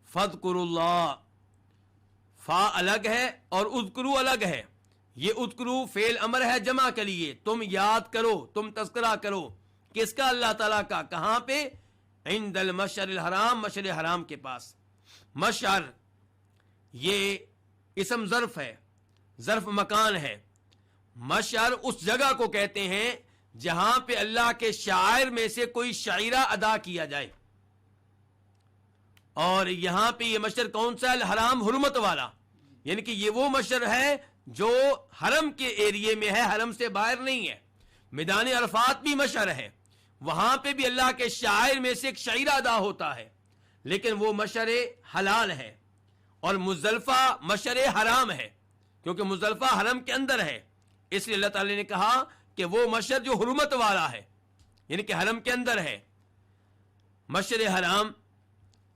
فاذکروا اللہ، فا الگ ہے اور اذکروا الگ ہے. یہ اذکروا فعل امر ہے جمع کے لیے، تم یاد کرو، تم تذکرہ کرو. کس کا؟ اللہ تعالیٰ کا. کہاں پہ؟ عند المشعر الحرام، مشعر حرام کے پاس. مشعر یہ اسم ظرف ہے، ظرف مکان ہے. مشعر اس جگہ کو کہتے ہیں جہاں پہ اللہ کے شاعر میں سے کوئی شعیرہ ادا کیا جائے. اور یہاں پہ یہ مشعر کون سا ہے؟ الحرام، حرمت والا. یعنی کہ یہ وہ مشعر ہے جو حرم کے ایریے میں ہے، حرم سے باہر نہیں ہے. میدان عرفات بھی مشعر ہے، وہاں پہ بھی اللہ کے شاعر میں سے ایک شعیرہ ادا ہوتا ہے، لیکن وہ مشعر حلال ہے. اور مزدلفہ مشعر حرام ہے، کیونکہ مزدلفہ حرم کے اندر ہے. اس لیے اللہ تعالی نے کہا کہ وہ مشعر جو حرمت والا ہے، یعنی کہ حرم کے اندر ہے. مشعر حرام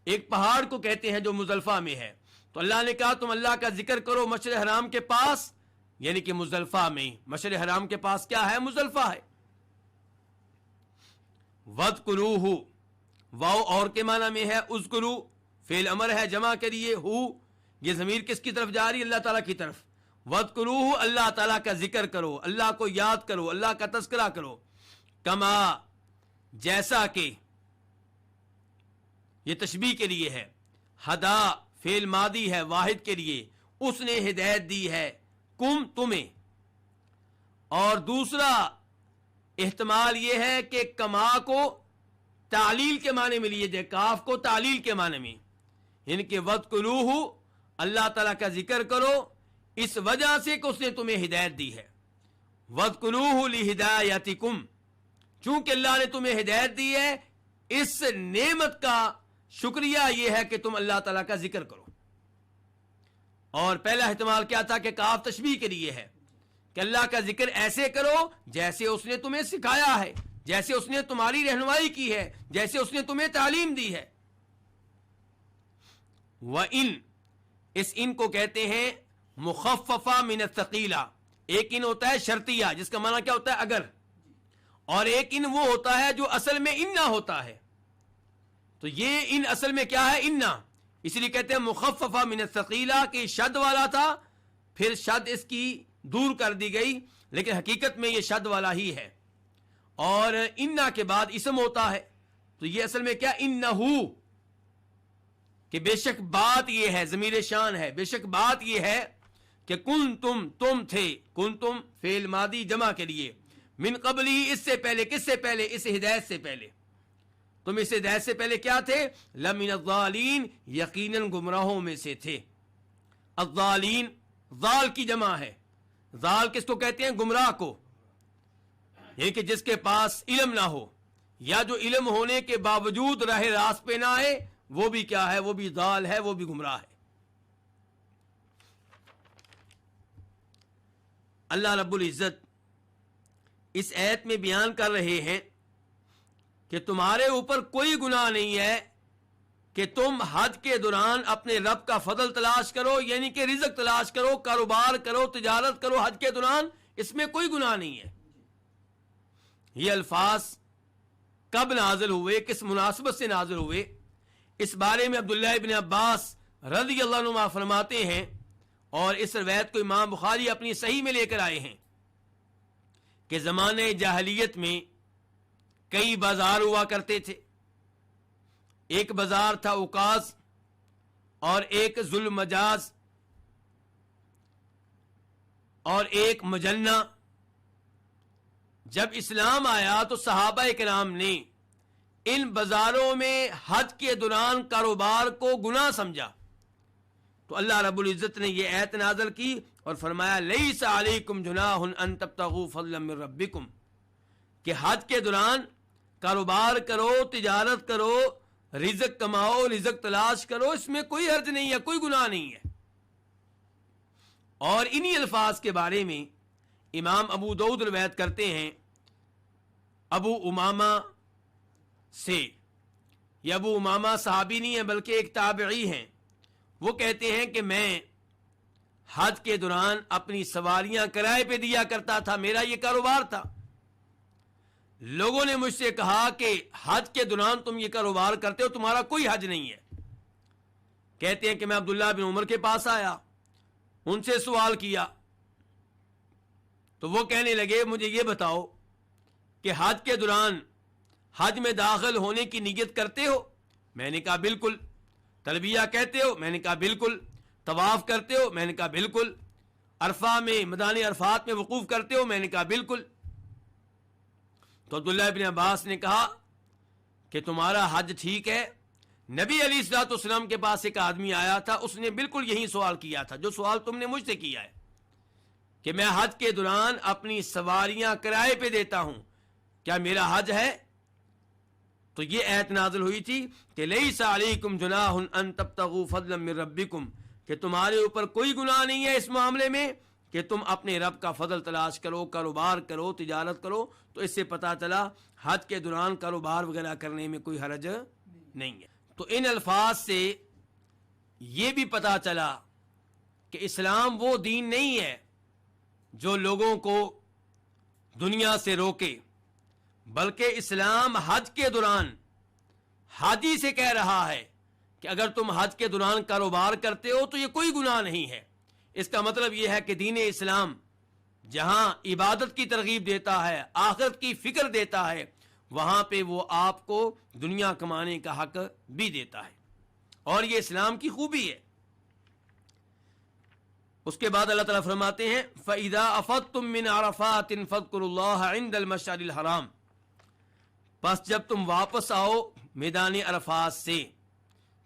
ایک پہاڑ کو کہتے ہیں جو مزدلفہ میں ہے. تو اللہ نے کہا تم اللہ کا ذکر کرو مشعر حرام کے پاس، یعنی کہ مزدلفہ میں. مشعر حرام کے پاس کیا ہے؟ مزدلفہ ہے. وَاذْكُرُوهُ، واو اور کے معنی میں ہے. اذکرو فعل امر ہے جمع کے لیے. ہو یہ ضمیر کس کی طرف جا رہی ہے؟ اللہ تعالیٰ کی طرف. وَاذْكُرُوهُ، اللہ تعالیٰ کا ذکر کرو، اللہ کو یاد کرو، اللہ کا تذکرہ کرو. کما، جیسا کہ، یہ تشبیہ کے لیے ہے. ہدا فعل ماضی ہے واحد کے لیے، اس نے ہدایت دی ہے، کم تمہیں. اور دوسرا احتمال یہ ہے کہ کما کو تعلیل کے معنی میں لیے جائے، کاف کو تعلیل کے معنی میں، یعنی کہ وَاذْكُرُوهُ، اللہ تعالیٰ کا ذکر کرو اس وجہ سے کہ اس نے تمہیں ہدایت دی ہے. وَاذْكُرُوهُ لِهِدَایَتِكُمْ، چونکہ اللہ نے تمہیں ہدایت دی ہے، اس نعمت کا شکریہ یہ ہے کہ تم اللہ تعالیٰ کا ذکر کرو. اور پہلا احتمال کیا تھا کہ کاف تشبیہ کے لیے ہے کہ اللہ کا ذکر ایسے کرو جیسے اس نے تمہیں سکھایا ہے، جیسے اس نے تمہاری رہنمائی کی ہے، جیسے اس نے تمہیں تعلیم دی ہے. وَإِن، اس ان کو کہتے ہیں مخففہ من الثقیلہ. ایک ان ہوتا ہے شرطیہ جس کا معنی کیا ہوتا ہے؟ اگر. اور ایک ان وہ ہوتا ہے جو اصل میں اننا ہوتا ہے. تو یہ ان اصل میں کیا ہے؟ اننا. اس لیے کہتے ہیں مخففہ من الثقیلہ، کہ شد والا تھا، پھر شد اس کی دور کر دی گئی، لیکن حقیقت میں یہ شد والا ہی ہے. اور اننا کے بعد اسم ہوتا ہے، تو یہ اصل میں کیا؟ انہو، کہ بے شک بات یہ ہے، ضمیر شان ہے، بے شک بات یہ ہے کہ کنتم، تم تھے، کنتم فعل ماضی جمع کے لیے، من قبلی اس سے پہلے. کس سے پہلے؟ اس ہدایت سے پہلے. تم اس ہدایت سے پہلے کیا تھے؟ لمن الضالین، یقیناً گمراہوں میں سے تھے. الضالین ضال کی جمع ہے. ضال کس کو کہتے ہیں؟ گمراہ کو، یعنی کہ جس کے پاس علم نہ ہو، یا جو علم ہونے کے باوجود راہ راست پہ نہ آئے، وہ بھی کیا ہے؟ وہ بھی ضال ہے، وہ بھی گمراہ ہے. اللہ رب العزت اس آیت میں بیان کر رہے ہیں کہ تمہارے اوپر کوئی گناہ نہیں ہے کہ تم حج کے دوران اپنے رب کا فضل تلاش کرو، یعنی کہ رزق تلاش کرو، کاروبار کرو، تجارت کرو حج کے دوران، اس میں کوئی گناہ نہیں ہے. یہ الفاظ کب نازل ہوئے، کس مناسبت سے نازل ہوئے، اس بارے میں عبداللہ ابن عباس رضی اللہ عنہ فرماتے ہیں، اور اس روایت کو امام بخاری اپنی صحیح میں لے کر آئے ہیں، کہ زمانے جاہلیت میں کئی بازار ہوا کرتے تھے. ایک بازار تھا اوقاز، اور ایک ذوالمجاز، اور ایک مجنہ. جب اسلام آیا تو صحابہ کرام نے ان بازاروں میں حج کے دوران کاروبار کو گناہ سمجھا، تو اللہ رب العزت نے یہ آیت نازل کی اور فرمایا لیس علیکم جناح ان تبتغوا فضلا من ربکم، کہ حج کے دوران کاروبار کرو، تجارت کرو، رزق کماؤ، رزق تلاش کرو، اس میں کوئی حرج نہیں ہے، کوئی گناہ نہیں ہے۔ اور انہی الفاظ کے بارے میں امام ابو داؤد روایت کرتے ہیں ابو امامہ سے، یہ ابو امامہ صحابی نہیں ہے بلکہ ایک تابعی ہیں، وہ کہتے ہیں کہ میں حج کے دوران اپنی سواریاں کرائے پہ دیا کرتا تھا، میرا یہ کاروبار تھا۔ لوگوں نے مجھ سے کہا کہ حج کے دوران تم یہ کاروبار کرتے ہو، تمہارا کوئی حج نہیں ہے۔ کہتے ہیں کہ میں عبداللہ بن عمر کے پاس آیا، ان سے سوال کیا تو وہ کہنے لگے مجھے یہ بتاؤ کہ حج کے دوران حج میں داخل ہونے کی نیت کرتے ہو؟ میں نے کہا بالکل۔ تلبیہ کہتے ہو؟ میں نے کہا بالکل۔ طواف کرتے ہو؟ میں نے کہا بالکل۔ عرفہ میں، میدان عرفات میں وقوف کرتے ہو؟ میں نے کہا بالکل۔ تو عبداللہ ابن عباس نے کہا کہ تمہارا حج ٹھیک ہے۔ نبی علیہ الصلوۃ والسلام کے پاس ایک آدمی آیا تھا، اس نے بالکل یہی سوال کیا تھا جو سوال تم نے مجھ سے کیا ہے کہ میں حج کے دوران اپنی سواریاں کرائے پہ دیتا ہوں، کیا میرا حج ہے؟ تو یہ آیت نازل ہوئی تھی کہ لیس علیکم جناح ان تبتغوا فضلا من ربکم، کہ تمہارے اوپر کوئی گناہ نہیں ہے اس معاملے میں کہ تم اپنے رب کا فضل تلاش کرو، کاروبار کرو، تجارت کرو۔ تو اس سے پتہ چلا حج کے دوران کاروبار وغیرہ کرنے میں کوئی حرج نہیں ہے۔ تو ان الفاظ سے یہ بھی پتہ چلا کہ اسلام وہ دین نہیں ہے جو لوگوں کو دنیا سے روکے، بلکہ اسلام حج کے دوران حاجی سے کہہ رہا ہے کہ اگر تم حج کے دوران کاروبار کرتے ہو تو یہ کوئی گناہ نہیں ہے۔ اس کا مطلب یہ ہے کہ دین اسلام جہاں عبادت کی ترغیب دیتا ہے، آخرت کی فکر دیتا ہے، وہاں پہ وہ آپ کو دنیا کمانے کا حق بھی دیتا ہے، اور یہ اسلام کی خوبی ہے۔ اس کے بعد اللہ تعالیٰ فرماتے ہیں فَإِذَا أَفَضْتُم مِّنْ عَرَفَاتٍ فاذكروا اللَّهَ عِندَ الْمَشْعَرِ الْحَرَامِ، پس جب تم واپس آؤ میدان عرفات سے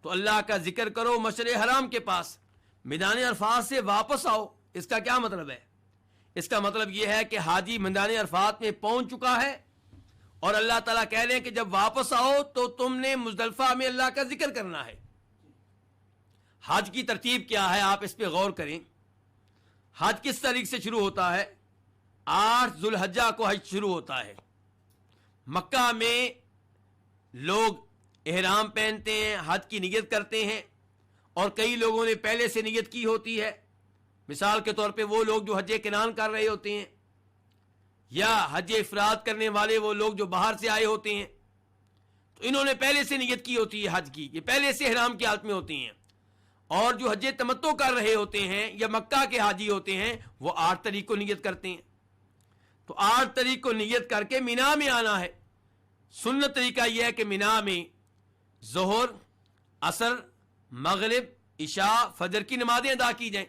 تو اللہ کا ذکر کرو مشعر حرام کے پاس۔ میدان عرفات سے واپس آؤ، اس کا کیا مطلب ہے؟ اس کا مطلب یہ ہے کہ حاجی میدان عرفات میں پہنچ چکا ہے اور اللہ تعالیٰ کہہ رہے ہیں کہ جب واپس آؤ تو تم نے مزدلفہ میں اللہ کا ذکر کرنا ہے۔ حج کی ترتیب کیا ہے آپ اس پہ غور کریں۔ حج کس تاریخ سے شروع ہوتا ہے؟ 8 ذو الحجہ کو حج شروع ہوتا ہے۔ مکہ میں لوگ احرام پہنتے ہیں، حج کی نیت کرتے ہیں، اور کئی لوگوں نے پہلے سے نیت کی ہوتی ہے۔ مثال کے طور پہ وہ لوگ جو حج کنان کر رہے ہوتے ہیں، یا حج افراد کرنے والے وہ لوگ جو باہر سے آئے ہوتے ہیں، تو انہوں نے پہلے سے نیت کی ہوتی ہے حج کی، یہ پہلے سے احرام کی حالت میں ہوتی ہیں۔ اور جو حج تمتع کر رہے ہوتے ہیں یا مکہ کے حاجی ہوتے ہیں، وہ 8 تاریخ کو نیت کرتے ہیں۔ تو 8 تاریخ کو نیت کر کے مینا میں آنا ہے۔ سنت طریقہ یہ ہے کہ مینا میں ظہر، عصر، مغرب، عشاء، فجر کی نمازیں ادا کی جائیں۔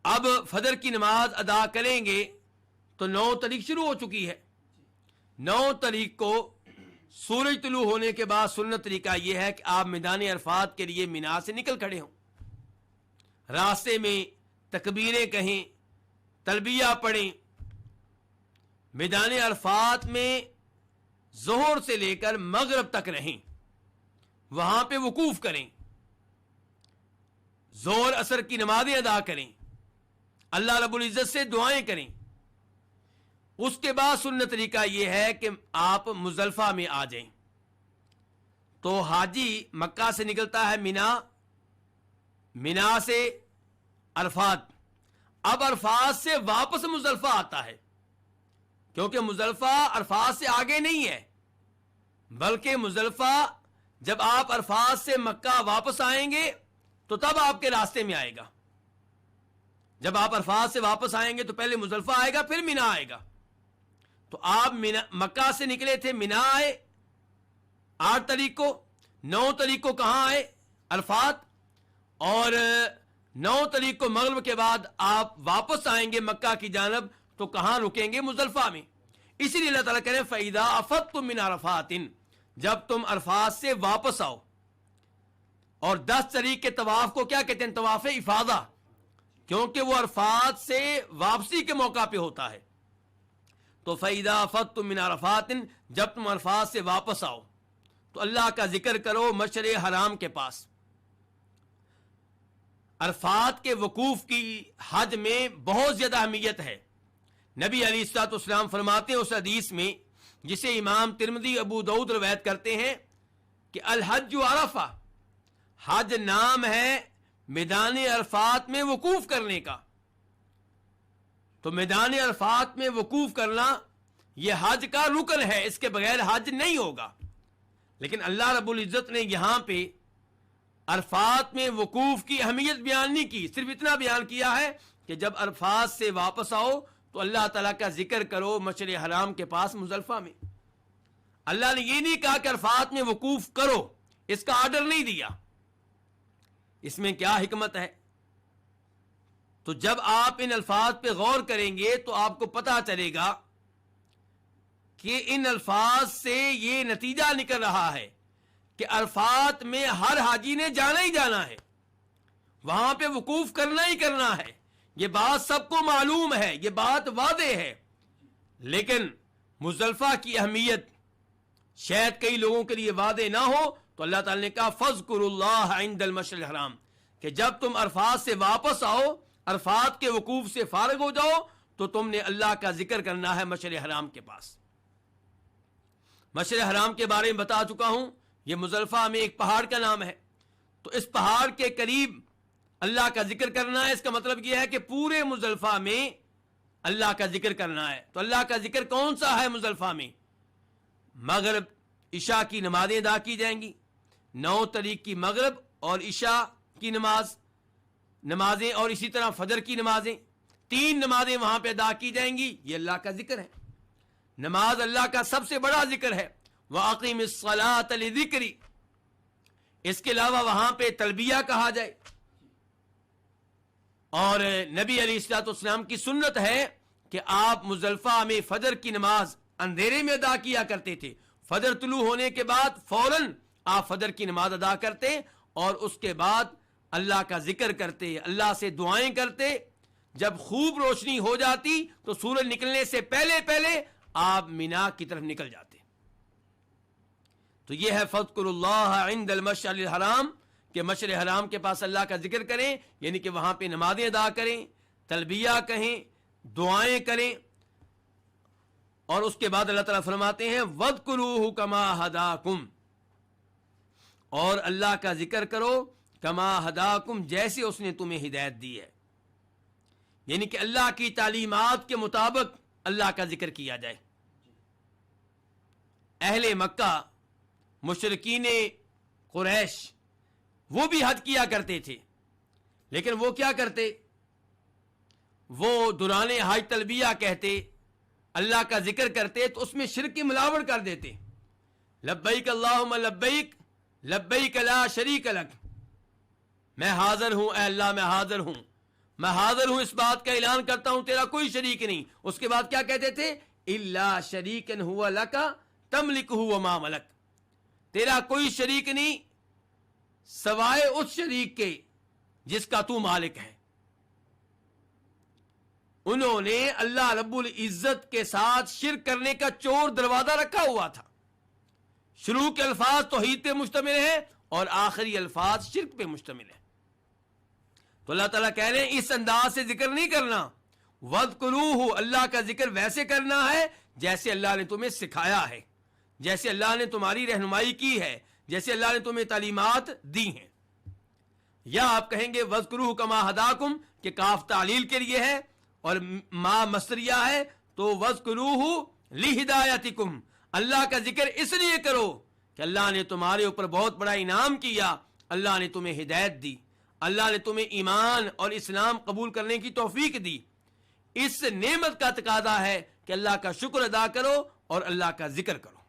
اب فجر کی نماز ادا کریں گے تو 9 تاریخ شروع ہو چکی ہے۔ 9 تاریخ کو سورج طلوع ہونے کے بعد سنت طریقہ یہ ہے کہ آپ میدان عرفات کے لیے مینا سے نکل کھڑے ہوں، راستے میں تکبیریں کہیں، تلبیہ پڑھیں، میدان عرفات میں ظہر سے لے کر مغرب تک رہیں، وہاں پہ وقوف کریں، ظہر عصر کی نمازیں ادا کریں، اللہ رب العزت سے دعائیں کریں۔ اس کے بعد سنت طریقہ یہ ہے کہ آپ مزدلفہ میں آ جائیں۔ تو حاجی مکہ سے نکلتا ہے مینا، مینا سے عرفات، اب عرفات سے واپس مزدلفہ آتا ہے، کیونکہ مزدلفہ عرفات سے آگے نہیں ہے، بلکہ مزدلفہ جب آپ عرفات سے مکہ واپس آئیں گے تو تب آپ کے راستے میں آئے گا۔ جب آپ عرفات سے واپس آئیں گے تو پہلے مزدلفہ آئے گا، پھر مینا آئے گا۔ تو آپ مکہ سے نکلے تھے، مینا آئے 8 تاریخ کو، 9 تاریخ کو کہاں آئے؟ عرفات، اور 9 تاریخ کو مغرب کے بعد آپ واپس آئیں گے مکہ کی جانب، تو کہاں رکیں گے؟ مزدلفہ میں۔ اسی لیے اللہ تعالیٰ کہہ رہے ہیں فَإِذَا أَفَضْتُم مِّنْ عَرَفَاتٍ، جب تم عرفات سے واپس آؤ۔ اور 10 طریق کے طواف کو کیا کہتے ہیں؟ طواف افاضہ، کیونکہ وہ عرفات سے واپسی کے موقع پہ ہوتا ہے۔ تو فَإِذَا أَفَضْتُم مِّنْ عَرَفَاتٍ، جب تم عرفات سے واپس آؤ تو اللہ کا ذکر کرو مشعر حرام کے پاس۔ عرفات کے وقوف کی حج میں بہت زیادہ اہمیت ہے۔ نبی علیہ الصلوۃ والسلام فرماتے ہیں اس حدیث میں جسے امام ترمذی، ابو داؤد روایت کرتے ہیں کہ الحج عرفہ، حج نام ہے میدان عرفات میں وقوف کرنے کا۔ تو میدان عرفات میں وقوف کرنا یہ حج کا رکن ہے، اس کے بغیر حج نہیں ہوگا۔ لیکن اللہ رب العزت نے یہاں پہ عرفات میں وقوف کی اہمیت بیان نہیں کی، صرف اتنا بیان کیا ہے کہ جب عرفات سے واپس آؤ تو اللہ تعالیٰ کا ذکر کرو مشعر حرام کے پاس مزدلفہ میں۔ اللہ نے یہ نہیں کہا کہ عرفات میں وقوف کرو، اس کا آرڈر نہیں دیا۔ اس میں کیا حکمت ہے؟ تو جب آپ ان الفاظ پہ غور کریں گے تو آپ کو پتہ چلے گا کہ ان الفاظ سے یہ نتیجہ نکل رہا ہے کہ عرفات میں ہر حاجی نے جانا ہی جانا ہے، وہاں پہ وقوف کرنا ہی کرنا ہے۔ یہ بات سب کو معلوم ہے، یہ بات واضح ہے، لیکن مزدلفہ کی اہمیت شاید کئی لوگوں کے لیے واضح نہ ہو، تو اللہ تعالی نے کہا فَاذْكُرُوا اللَّهَ عِنْدَ الْمَشْعَرِ الْحَرَامِ، کہ جب تم عرفات سے واپس آؤ، عرفات کے وقوف سے فارغ ہو جاؤ، تو تم نے اللہ کا ذکر کرنا ہے مشعر حرام کے پاس۔ مشعر حرام کے بارے میں بتا چکا ہوں، یہ مزدلفہ میں ایک پہاڑ کا نام ہے۔ تو اس پہاڑ کے قریب اللہ کا ذکر کرنا ہے، اس کا مطلب یہ ہے کہ پورے مزدلفہ میں اللہ کا ذکر کرنا ہے۔ تو اللہ کا ذکر کون سا ہے مزدلفہ میں؟ مغرب عشاء کی نمازیں ادا کی جائیں گی، 9 طریق کی مغرب اور عشاء کی نمازیں اور اسی طرح فجر کی نمازیں، 3 نمازیں وہاں پہ ادا کی جائیں گی۔ یہ اللہ کا ذکر ہے، نماز اللہ کا سب سے بڑا ذکر ہے۔ وَأَقِمِ الصَّلَاةَ لِذِكْرِ، اس کے علاوہ وہاں پہ تلبیہ کہا جائے۔ اور نبی علیہ الصلوۃ والسلام کی سنت ہے کہ آپ مزدلفہ میں فجر کی نماز اندھیرے میں ادا کیا کرتے تھے۔ فجر طلوع ہونے کے بعد فوراً آپ فجر کی نماز ادا کرتے اور اس کے بعد اللہ کا ذکر کرتے، اللہ سے دعائیں کرتے۔ جب خوب روشنی ہو جاتی تو سورج نکلنے سے پہلے پہلے آپ مینا کی طرف نکل جاتے۔ تو یہ ہے فَاذْكُرُوا اللَّهَ عِنْدَ الْمَشْعَرِ الْحَرَامِ، کہ مشعر حرام کے پاس اللہ کا ذکر کریں، یعنی کہ وہاں پہ نمازیں ادا کریں، تلبیہ کہیں، دعائیں کریں۔ اور اس کے بعد اللہ تعالیٰ فرماتے ہیں وَاذْكُرُوهُ كَمَا هَدَاكُمْ، اور اللہ کا ذکر کرو کما ہداکم، جیسے اس نے تمہیں ہدایت دی ہے، یعنی کہ اللہ کی تعلیمات کے مطابق اللہ کا ذکر کیا جائے۔ اہل مکہ مشرکین قریش وہ بھی حج کیا کرتے تھے، لیکن وہ کیا کرتے؟ وہ دوران حج تلبیہ کہتے، اللہ کا ذکر کرتے تو اس میں شرک کی ملاوٹ کر دیتے۔ لبیک اللہم لبیک لبیک لا شریک لک، میں حاضر ہوں اے اللہ، میں حاضر ہوں، میں حاضر ہوں، اس بات کا اعلان کرتا ہوں تیرا کوئی شریک نہیں۔ اس کے بعد کیا کہتے تھے؟ الا شریکا هو لک تملکہ وما ملک، تیرا کوئی شریک نہیں سوائے اس شریک کے جس کا تو مالک ہے۔ انہوں نے اللہ رب العزت کے ساتھ شرک کرنے کا چور دروازہ رکھا ہوا تھا۔ شروع کے الفاظ توحید پہ مشتمل ہیں اور آخری الفاظ شرک پہ مشتمل ہیں۔ تو اللہ تعالیٰ کہہ رہے ہیں اس انداز سے ذکر نہیں کرنا، وَاذْكُرُوهُ، اللہ کا ذکر ویسے کرنا ہے جیسے اللہ نے تمہیں سکھایا ہے، جیسے اللہ نے تمہاری رہنمائی کی ہے، جیسے اللہ نے تمہیں تعلیمات دی ہیں۔ یا آپ کہیں گے وَاذْكُرُوهُ كَمَا هَدَاكُمْ، کہ کاف تعلیل کے لیے ہے اور ما مصدریہ ہے، تو وَاذْكُرُوهُ لِهِدَایَتِكُمْ، اللہ کا ذکر اس لیے کرو کہ اللہ نے تمہارے اوپر بہت بڑا انعام کیا، اللہ نے تمہیں ہدایت دی، اللہ نے تمہیں ایمان اور اسلام قبول کرنے کی توفیق دی۔ اس نعمت کا تقاضا ہے کہ اللہ کا شکر ادا کرو اور اللہ کا ذکر کرو۔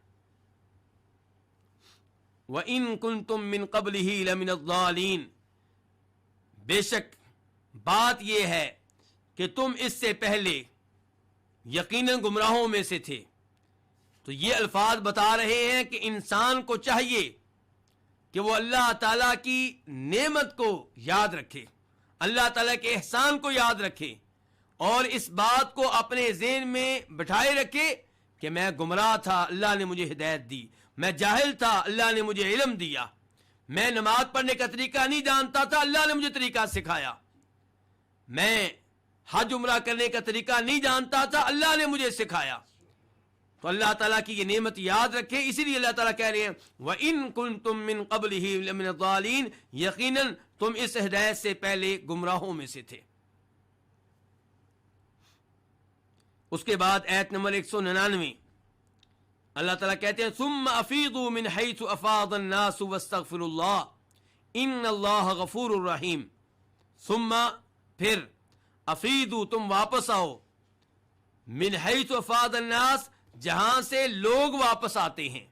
وَإِن كُنتُم مِّن قَبْلِهِ لَمِنَ الضَّالِينَ، بے شک بات یہ ہے کہ تم اس سے پہلے یقیناً گمراہوں میں سے تھے۔ تو یہ الفاظ بتا رہے ہیں کہ انسان کو چاہیے کہ وہ اللہ تعالیٰ کی نعمت کو یاد رکھے، اللہ تعالیٰ کے احسان کو یاد رکھے، اور اس بات کو اپنے ذہن میں بٹھائے رکھے کہ میں گمراہ تھا، اللہ نے مجھے ہدایت دی، میں جاہل تھا، اللہ نے مجھے علم دیا، میں نماز پڑھنے کا طریقہ نہیں جانتا تھا، اللہ نے مجھے طریقہ سکھایا، میں حج عمرہ کرنے کا طریقہ نہیں جانتا تھا، اللہ نے مجھے سکھایا۔ تو اللہ تعالیٰ کی یہ نعمت یاد رکھے، اسی لیے اللہ تعالیٰ کہہ رہے ہیں وَإِن كُنتُم مِّن قَبْلِهِ لَمِنَ الضَّالِينَ، یقیناً تم اس ہدایت سے پہلے گمراہوں میں سے تھے۔ اس کے بعد آیت نمبر 199 اللہ تعالیٰ کہتے ہیں ثُمَّ أَفِيضُوا مِنْ حَيْثُ أَفَاضَ النَّاسُ وَاسْتَغْفِرُوا اللَّهَ إِنَّ اللَّهَ غَفُورٌ رَحِيمٌ۔ ثُمَّ پھر افیدو تم واپس آؤ، من حیث افاض الناس جہاں سے لوگ واپس آتے ہیں،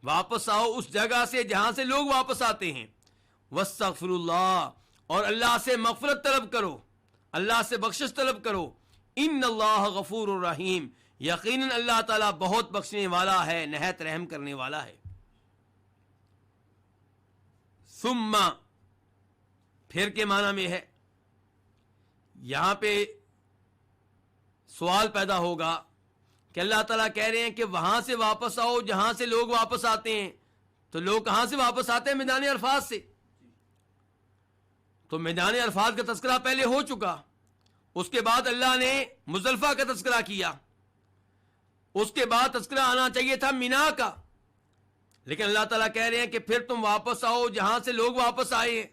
واپس آؤ اس جگہ سے جہاں سے لوگ واپس آتے ہیں، واستغفر اللہ اور اللہ سے مغفرت طلب کرو، اللہ سے بخشش طلب کرو، ان اللہ غفور الرحیم یقیناً اللہ تعالیٰ بہت بخشنے والا ہے، نہایت رحم کرنے والا ہے۔ ثم پھر کے معنی میں ہے، یہاں پہ سوال پیدا ہوگا کہ اللہ تعالیٰ کہہ رہے ہیں کہ وہاں سے واپس آؤ جہاں سے لوگ واپس آتے ہیں، تو لوگ کہاں سے واپس آتے ہیں؟ میدان عرفات سے۔ تو میدان عرفات کا تذکرہ پہلے ہو چکا، اس کے بعد اللہ نے مزدلفہ کا تذکرہ کیا، اس کے بعد تذکرہ آنا چاہیے تھا مینا کا، لیکن اللہ تعالیٰ کہہ رہے ہیں کہ پھر تم واپس آؤ جہاں سے لوگ واپس آئے ہیں،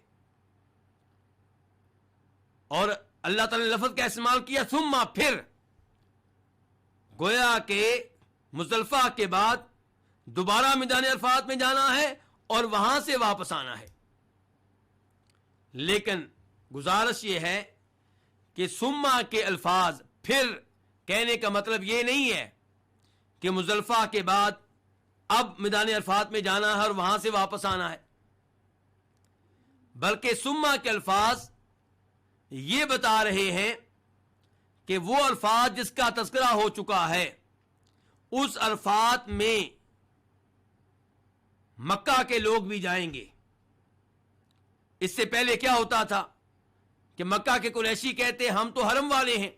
اور اللہ تعالیٰ نے لفظ کا استعمال کیا ثم پھر، گویا کہ مزدلفہ کے بعد دوبارہ میدان عرفات میں جانا ہے اور وہاں سے واپس آنا ہے۔ لیکن گزارش یہ ہے کہ ثم کے الفاظ پھر کہنے کا مطلب یہ نہیں ہے کہ مزدلفہ کے بعد اب میدان عرفات میں جانا ہے اور وہاں سے واپس آنا ہے، بلکہ ثم کے الفاظ یہ بتا رہے ہیں کہ وہ الفاظ جس کا تذکرہ ہو چکا ہے، اس الفاظ میں مکہ کے لوگ بھی جائیں گے۔ اس سے پہلے کیا ہوتا تھا کہ مکہ کے قریشی کہتے ہم تو حرم والے ہیں،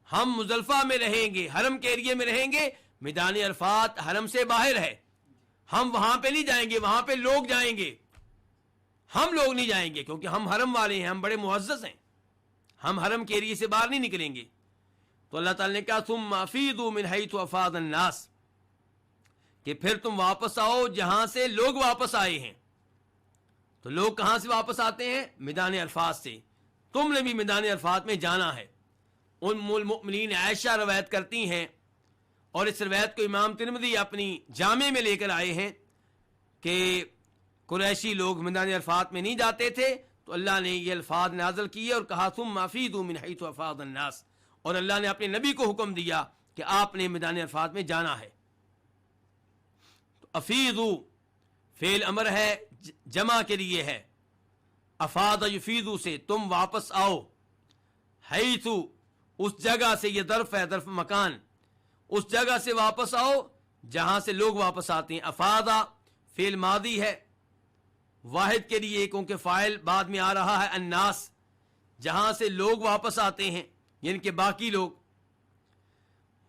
ہم مزدلفہ میں رہیں گے، حرم کے ایریے میں رہیں گے، میدان عرفات حرم سے باہر ہے، ہم وہاں پہ نہیں جائیں گے، وہاں پہ لوگ جائیں گے، ہم لوگ نہیں جائیں گے کیونکہ ہم حرم والے ہیں، ہم بڑے معزز ہیں، ہم حرم کے ایریے سے باہر نہیں نکلیں گے۔ تو اللہ تعالیٰ نے کہا ثم افیضوا من حیث افاض الناس، کہ پھر تم واپس آؤ جہاں سے لوگ واپس آئے ہیں۔ تو لوگ کہاں سے واپس آتے ہیں؟ میدان عرفات سے۔ تم نے بھی میدان عرفات میں جانا ہے۔ ام المؤمنین عائشہ روایت کرتی ہیں، اور اس روایت کو امام ترمذی اپنی جامع میں لے کر آئے ہیں کہ قریشی لوگ میدان عرفات میں نہیں جاتے تھے، تو اللہ نے یہ الفاظ نازل کیے اور کہا ثم افیضوا من حیث افاض الناس، اور اللہ نے اپنے نبی کو حکم دیا کہ آپ نے میدان عرفات میں جانا ہے۔ تو افیضوا فعل امر ہے، جمع کے لیے ہے، افاض یفیض سے تم واپس آؤ، حیث اس جگہ سے، یہ ظرف ہے، ظرف مکان، اس جگہ سے واپس آؤ جہاں سے لوگ واپس آتے ہیں۔ افاضا فعل ماضی ہے، واحد کے لیے کیونکہ فاعل بعد میں آ رہا ہے، الناس جہاں سے لوگ واپس آتے ہیں یعنی کہ باقی لوگ۔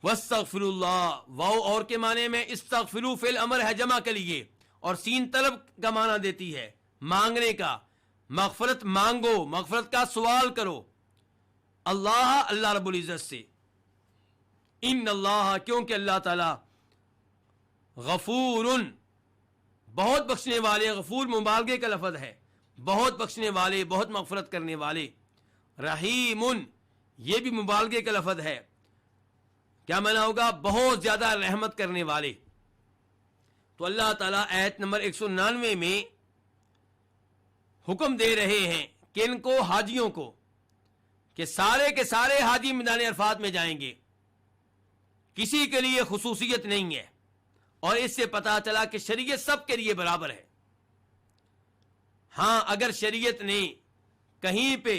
واستغفر اللہ، واو اور کے معنی میں، استغفروا فعل امر ہے جمع کے لیے، اور سین طلب کا معنی دیتی ہے، مانگنے کا، مغفرت مانگو، مغفرت کا سوال کرو اللہ، اللہ رب العزت سے۔ ان اللہ، کیونکہ اللہ تعالی غفور، بہت بخشنے والے، غفور مبالغے کا لفظ ہے، بہت بخشنے والے، بہت مغفرت کرنے والے، رحیم یہ بھی مبالغے کا لفظ ہے، کیا معنی ہوگا؟ بہت زیادہ رحمت کرنے والے۔ تو اللہ تعالیٰ آیت نمبر 199 میں حکم دے رہے ہیں کہ ان کو، حاجیوں کو، کہ سارے کے سارے حاجی میدان عرفات میں جائیں گے، کسی کے لیے خصوصیت نہیں ہے، اور اس سے پتا چلا کہ شریعت سب کے لیے برابر ہے۔ ہاں اگر شریعت نے کہیں پہ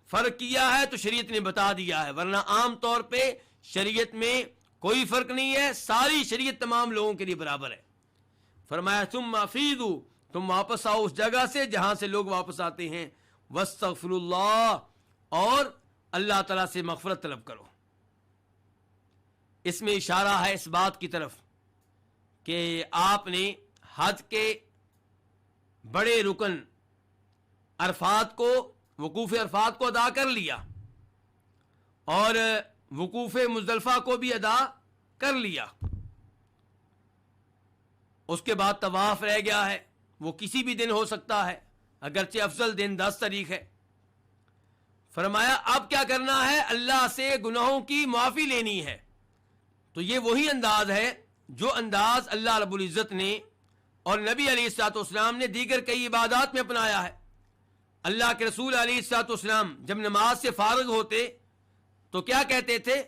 فرق کیا ہے تو شریعت نے بتا دیا ہے، ورنہ عام طور پہ شریعت میں کوئی فرق نہیں ہے، ساری شریعت تمام لوگوں کے لیے برابر ہے۔ فرمایا ثم افیضوا، تم واپس آؤ اس جگہ سے جہاں سے لوگ واپس آتے ہیں، واستغفروا اللہ، اور اللہ تعالیٰ سے مغفرت طلب کرو۔ اس میں اشارہ ہے اس بات کی طرف کہ آپ نے حج کے بڑے رکن عرفات کو، وقوف عرفات کو ادا کر لیا، اور وقوف مزدلفہ کو بھی ادا کر لیا۔ اس کے بعد طواف رہ گیا ہے، وہ کسی بھی دن ہو سکتا ہے، اگرچہ افضل دن 10 تاریخ ہے۔ فرمایا اب کیا کرنا ہے؟ اللہ سے گناہوں کی معافی لینی ہے۔ تو یہ وہی انداز ہے جو انداز اللہ رب العزت نے اور نبی علیہ الصلوۃ والسلام نے دیگر کئی عبادات میں اپنایا ہے۔ اللہ کے رسول علیہ الصلوۃ والسلام جب نماز سے فارغ ہوتے تو کیا کہتے تھے؟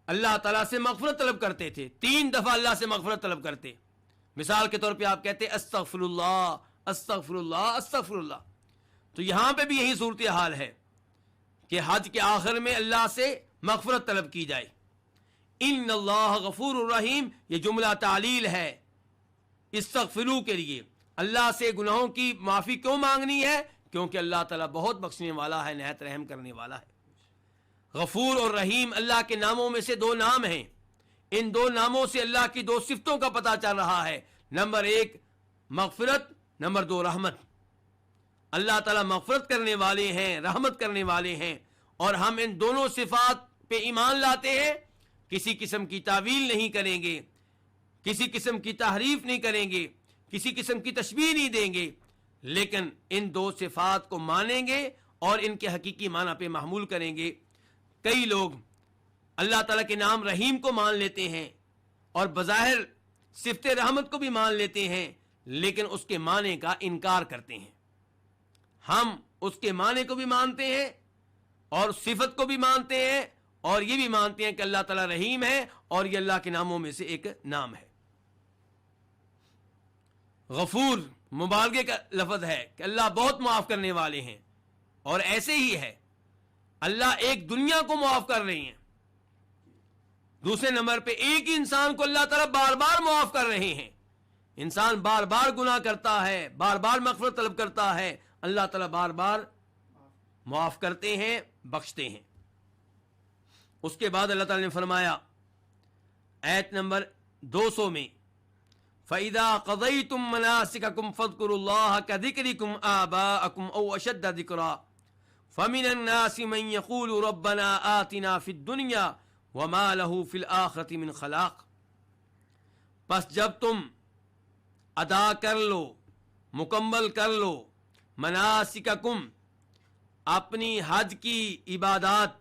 اللہ تعالیٰ سے مغفرت طلب کرتے تھے، 3 دفعہ اللہ سے مغفرت طلب کرتے۔ مثال کے طور پہ آپ کہتے استغفر اللہ استغفر اللہ استغفر اللہ۔ تو یہاں پہ بھی یہی صورتحال ہے کہ حج کے آخر میں اللہ سے مغفرت طلب کی جائے۔ ان اللہ غفور الرحیم، یہ جملہ تعلیل ہے استغفروا کے لیے۔ اللہ سے گناہوں کی معافی کیوں مانگنی ہے؟ کیونکہ اللہ تعالیٰ بہت بخشنے والا ہے، نہایت رحم کرنے والا ہے۔ غفور اور رحیم اللہ کے ناموں میں سے 2 نام ہیں۔ ان 2 ناموں سے اللہ کی 2 صفتوں کا پتہ چل رہا ہے، نمبر 1 مغفرت، نمبر 2 رحمت۔ اللہ تعالیٰ مغفرت کرنے والے ہیں، رحمت کرنے والے ہیں، اور ہم ان دونوں صفات پہ ایمان لاتے ہیں، کسی قسم کی تعویل نہیں کریں گے، کسی قسم کی تحریف نہیں کریں گے، کسی قسم کی تشبیہ نہیں دیں گے، لیکن ان 2 صفات کو مانیں گے اور ان کے حقیقی معنی پہ محمول کریں گے۔ کئی لوگ اللہ تعالیٰ کے نام رحیم کو مان لیتے ہیں اور بظاہر صفت رحمت کو بھی مان لیتے ہیں، لیکن اس کے معنی کا انکار کرتے ہیں۔ ہم اس کے معنی کو بھی مانتے ہیں اور صفت کو بھی مانتے ہیں، اور یہ بھی مانتے ہیں کہ اللہ تعالیٰ رحیم ہے اور یہ اللہ کے ناموں میں سے ایک نام ہے۔ غفور مبالغے کا لفظ ہے کہ اللہ بہت معاف کرنے والے ہیں، اور ایسے ہی ہے اللہ ایک دنیا کو معاف کر رہے ہیں، دوسرے نمبر پہ ایک ہی انسان کو اللہ تعالیٰ بار بار معاف کر رہے ہیں۔ انسان بار بار گناہ کرتا ہے، بار بار مغفرت طلب کرتا ہے، اللہ تعالیٰ بار بار معاف کرتے ہیں، بخشتے ہیں۔ اس کے بعد اللہ تعالیٰ نے فرمایا آیت نمبر 200 میں فَإِذَا قَضَيْتُم مَّنَاسِكَكُمْ فَاذْكُرُوا اللَّهَ كَذِكْرِكُمْ آبَاءَكُمْ أَوْ أَشَدَّ ذِكْرًا فَمِنَ النَّاسِ مَن يَقُولُ رَبَّنَا آتِنَا فِي الدُّنْيَا وَمَا لَهُ فِي الْآخِرَةِ مِنْ خَلَاقٍ۔ پس جب تم ادا کر لو، مکمل کر لو مناسککم، اپنی حج کی عبادات،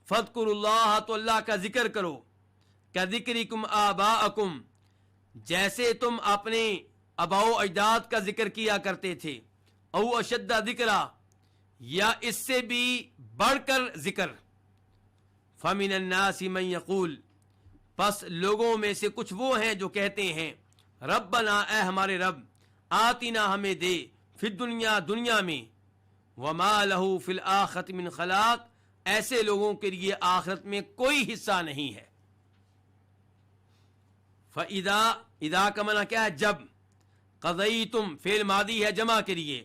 فَاذْكُرُوا اللَّهَ، تو اللہ کا ذکر کرو، كَذِكْرِكُمْ آبَاءَكُمْ، جیسے تم اپنے آباء و اجداد کا ذکر کیا کرتے تھے، او اشد ذکرا، یا اس سے بھی بڑھ کر ذکر۔ فَمِنَ النَّاسِ مَن يَقُولُ، پس لوگوں میں سے کچھ وہ ہیں جو کہتے ہیں ربنا، اے ہمارے رب، آتنا، ہمیں دے، فی الدنیا، دنیا میں، وما لہ فی الآخرۃ من خلاق، ایسے لوگوں کے لیے آخرت میں کوئی حصہ نہیں ہے۔ فَإِذَا، اذا کا معنی کیا ہے؟ جب، قضیتم فعل ماضی ہے جمع کے لیے،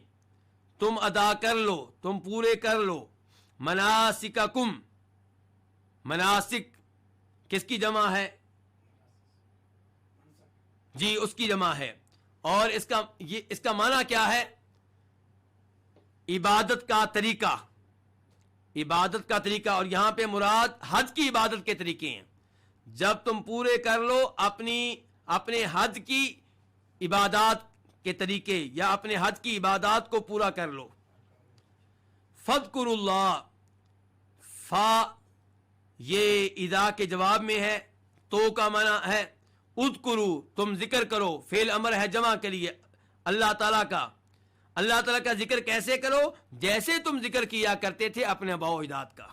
تم ادا کر لو، تم پورے کر لو، مناسککم، مناسک کس کی جمع ہے؟ جی اس کی جمع ہے، اور اس کا معنی کیا ہے؟ عبادت کا طریقہ، عبادت کا طریقہ، اور یہاں پہ مراد حج کی عبادت کے طریقے ہیں۔ جب تم پورے کر لو اپنے حج کی عبادات کے طریقے، یا اپنے حج کی عبادات کو پورا کر لو۔ فَاذْكُرُوا اللَّهَ، فا یہ اذا کے جواب میں ہے، تو کا معنی ہے اذکروا، تم ذکر کرو، فعل امر ہے جمع کے لیے اللہ تعالیٰ کا۔ اللہ تعالیٰ کا ذکر کیسے کرو؟ جیسے تم ذکر کیا کرتے تھے اپنے آباء و اجداد کا۔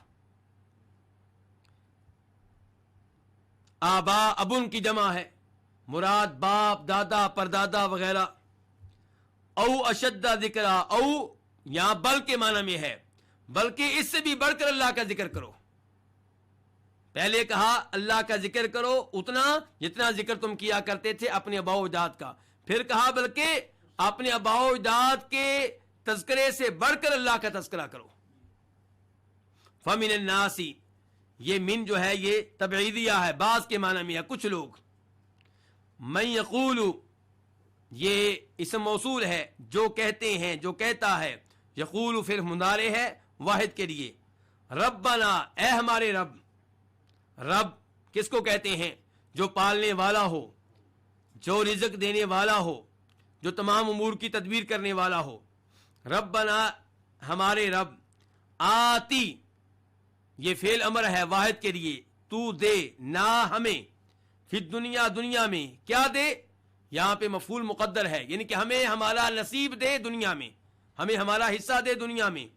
آبا ابن کی جمع ہے، مراد باپ، دادا، پردادا وغیرہ۔ او اشد ذکرا، او یہاں بل کے معنی میں ہے، بلکہ اس سے بھی بڑھ کر اللہ کا ذکر کرو۔ پہلے کہا اللہ کا ذکر کرو اتنا جتنا ذکر تم کیا کرتے تھے اپنے آباء و اجداد کا، پھر کہا بلکہ اپنے آباء و اجداد کے تذکرے سے بڑھ کر اللہ کا تذکرہ کرو۔ فَمِنَ النَّاسِ، یہ من جو ہے یہ تبعیدیہ ہے، بعض کے معنی میں ہے کچھ لوگ۔ من یقول، یہ اسم موصول ہے، جو کہتے ہیں، جو کہتا ہے۔ یقول فعل مضارع ہے واحد کے لیے۔ ربنا، اے ہمارے رب۔ رب کس کو کہتے ہیں؟ جو پالنے والا ہو، جو رزق دینے والا ہو، جو تمام امور کی تدبیر کرنے والا ہو۔ ربنا، ہمارے رب۔ آتی، یہ فعل امر ہے واحد کے لیے، تو دے، نہ ہمیں، فی دنیا، دنیا میں، کیا دے؟ یہاں پہ مفعول مقدر ہے، یعنی کہ ہمیں ہمارا نصیب دے دنیا میں، ہمیں ہمارا حصہ دے دنیا میں۔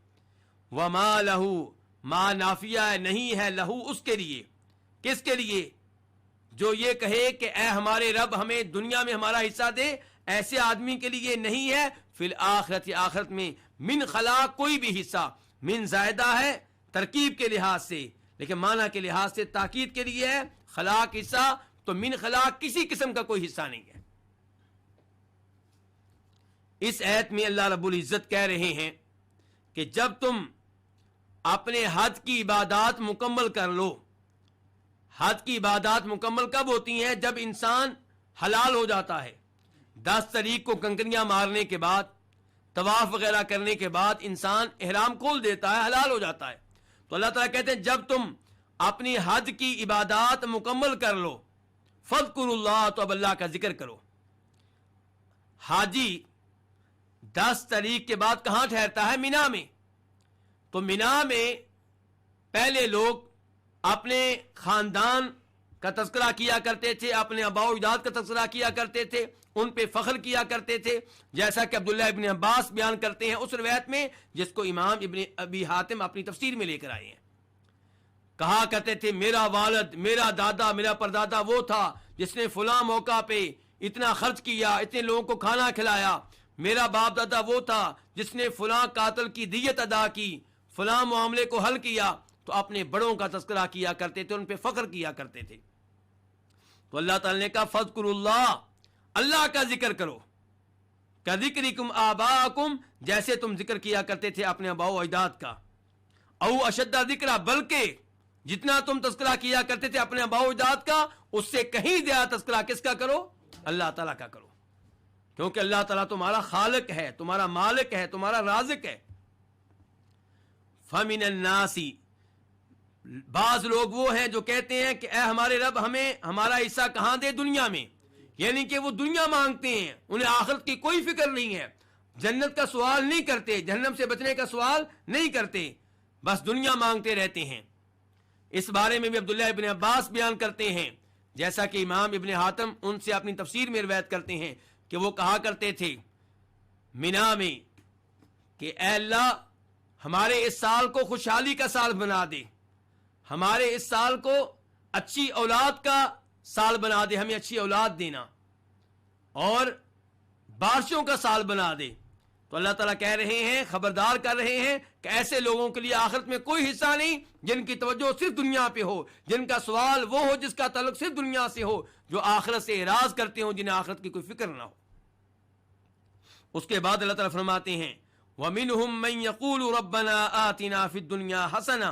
وما لہو، ما نافیہ ہے، نہیں ہے، لہو اس کے لیے۔ کس کے لیے؟ جو یہ کہے کہ اے ہمارے رب ہمیں دنیا میں ہمارا حصہ دے، ایسے آدمی کے لیے نہیں ہے فی الآخرت، آخرت میں، من خلاق، کوئی بھی حصہ۔ من زائدہ ہے ترکیب کے لحاظ سے، لیکن معنی کے لحاظ سے تاکید کے لیے ہے۔ خلاق حصہ تو من خلاق کسی قسم کا کوئی حصہ نہیں ہے۔ اس آیت میں اللہ رب العزت کہہ رہے ہیں کہ جب تم اپنے حج کی عبادات مکمل کر لو۔ حج کی عبادات مکمل کب ہوتی ہیں؟ جب انسان حلال ہو جاتا ہے۔ 10 تاریخ کو کنکریاں مارنے کے بعد، طواف وغیرہ کرنے کے بعد انسان احرام کھول دیتا ہے، حلال ہو جاتا ہے۔ تو اللہ تعالیٰ کہتے ہیں جب تم اپنی حج کی عبادات مکمل کر لو، فاذکروا اللہ، تو اب اللہ کا ذکر کرو۔ حاجی 10 تاریخ کے بعد کہاں ٹھہرتا ہے؟ مینا میں۔ تو مینا میں پہلے لوگ اپنے خاندان کا تذکرہ کیا کرتے تھے، اپنے آباء و اجداد کا تذکرہ کیا کرتے تھے، ان پہ فخر کیا کرتے تھے، جیسا کہ عبداللہ ابن عباس بیان کرتے ہیں اس روایت میں جس کو امام ابن ابی حاتم اپنی تفسیر میں لے کر آئے ہیں۔ کہا کرتے تھے میرا والد، میرا دادا، میرا پردادا وہ تھا جس نے فلاں موقع پہ اتنا خرچ کیا، اتنے لوگوں کو کھانا کھلایا۔ میرا باپ دادا وہ تھا جس نے فلاں قاتل کی دیت ادا کی، فلاں معاملے کو حل کیا۔ تو اپنے بڑوں کا تذکرہ کیا کرتے تھے، ان پہ فخر کیا کرتے تھے۔ تو اللہ تعالی نے کہا فاذکروا اللہ، اللہ کا ذکر کرو، کذکرکم آباءکم، جیسے تم ذکر کیا کرتے تھے اپنے آباء و اجداد کا۔ او اشد ذکرا، بلکہ جتنا تم تذکرہ کیا کرتے تھے اپنے آباء و اجداد کا، اس سے کہیں زیادہ تذکرہ کس کا کرو؟ اللہ تعالیٰ کا کرو، کیونکہ اللہ تعالیٰ تمہارا خالق ہے، تمہارا مالک ہے، تمہارا رازق ہے۔ فَمِنَ النَّاسِ، بعض لوگ وہ ہیں جو کہتے ہیں کہ اے ہمارے رب ہمیں ہمارا حصہ کہاں دے؟ دنیا میں، یعنی کہ وہ دنیا مانگتے ہیں، انہیں آخرت کی کوئی فکر نہیں ہے، جنت کا سوال نہیں کرتے، جہنم سے بچنے کا سوال نہیں کرتے، بس دنیا مانگتے رہتے ہیں۔ اس بارے میں بھی عبداللہ ابن عباس بیان کرتے ہیں، جیسا کہ امام ابن حاتم ان سے اپنی تفسیر میں روایت کرتے ہیں کہ وہ کہا کرتے تھے مینا میں کہ اے اللہ ہمارے اس سال کو خوشحالی کا سال بنا دے، ہمارے اس سال کو اچھی اولاد کا سال بنا دے، ہمیں اچھی اولاد دینا، اور بارشوں کا سال بنا دے۔ تو اللہ تعالیٰ کہہ رہے ہیں، خبردار کر رہے ہیں کہ ایسے لوگوں کے لیے آخرت میں کوئی حصہ نہیں جن کی توجہ صرف دنیا پہ ہو، جن کا سوال وہ ہو جس کا تعلق صرف دنیا سے ہو، جو آخرت سے اعراض کرتے ہوں، جنہیں آخرت کی کوئی فکر نہ ہو۔ اس کے بعد اللہ تعالیٰ فرماتے ہیں وَمِنْهُمْ مَنْ يَقُولُ رَبَّنَا آتِنَا فِي الدُّنْيَا حَسَنَةً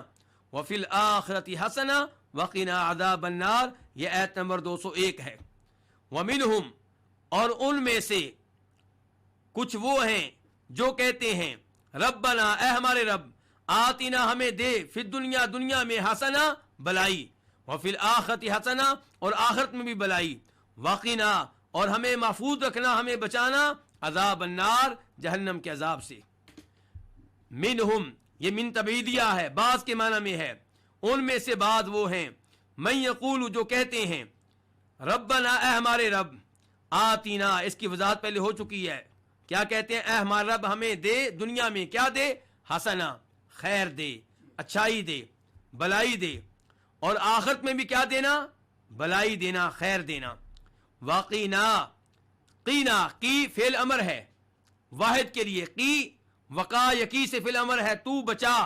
وَفِي الْآخِرَةِ حَسَنَةً وَقِنَا عَذَابَ النَّارِ، یہ آیت نمبر 201 ہے۔ وَمِنْهُمْ، اور ان میں سے کچھ وہ ہیں جو کہتے ہیں ربنا، اے ہمارے رب، آتینا، ہمیں دے، فی الدنیا، دنیا میں، حسنہ، بلائی، وفی الآخرۃ حسنہ، اور آخرت میں بھی بلائی، وقنا، اور ہمیں محفوظ رکھنا، ہمیں بچانا، عذاب النار، جہنم کے عذاب سے۔ منہم، یہ من تبعیدیہ ہے، بعض کے معنی میں ہے، ان میں سے بعض وہ ہیں من یقول، جو کہتے ہیں ربنا، اے ہمارے رب، آتینا، اس کی وضاحت پہلے ہو چکی ہے، کیا کہتے ہیں؟ اے ہمارا رب ہمیں دے، دنیا میں کیا دے؟ حسنہ، خیر دے، اچھائی دے، بلائی دے، اور آخرت میں بھی کیا دینا؟ بلائی دینا، خیر دینا۔ وقینا، قینا، کی فعل امر ہے واحد کے لیے، کی وقا، یقی سے فعل امر ہے، تو بچا،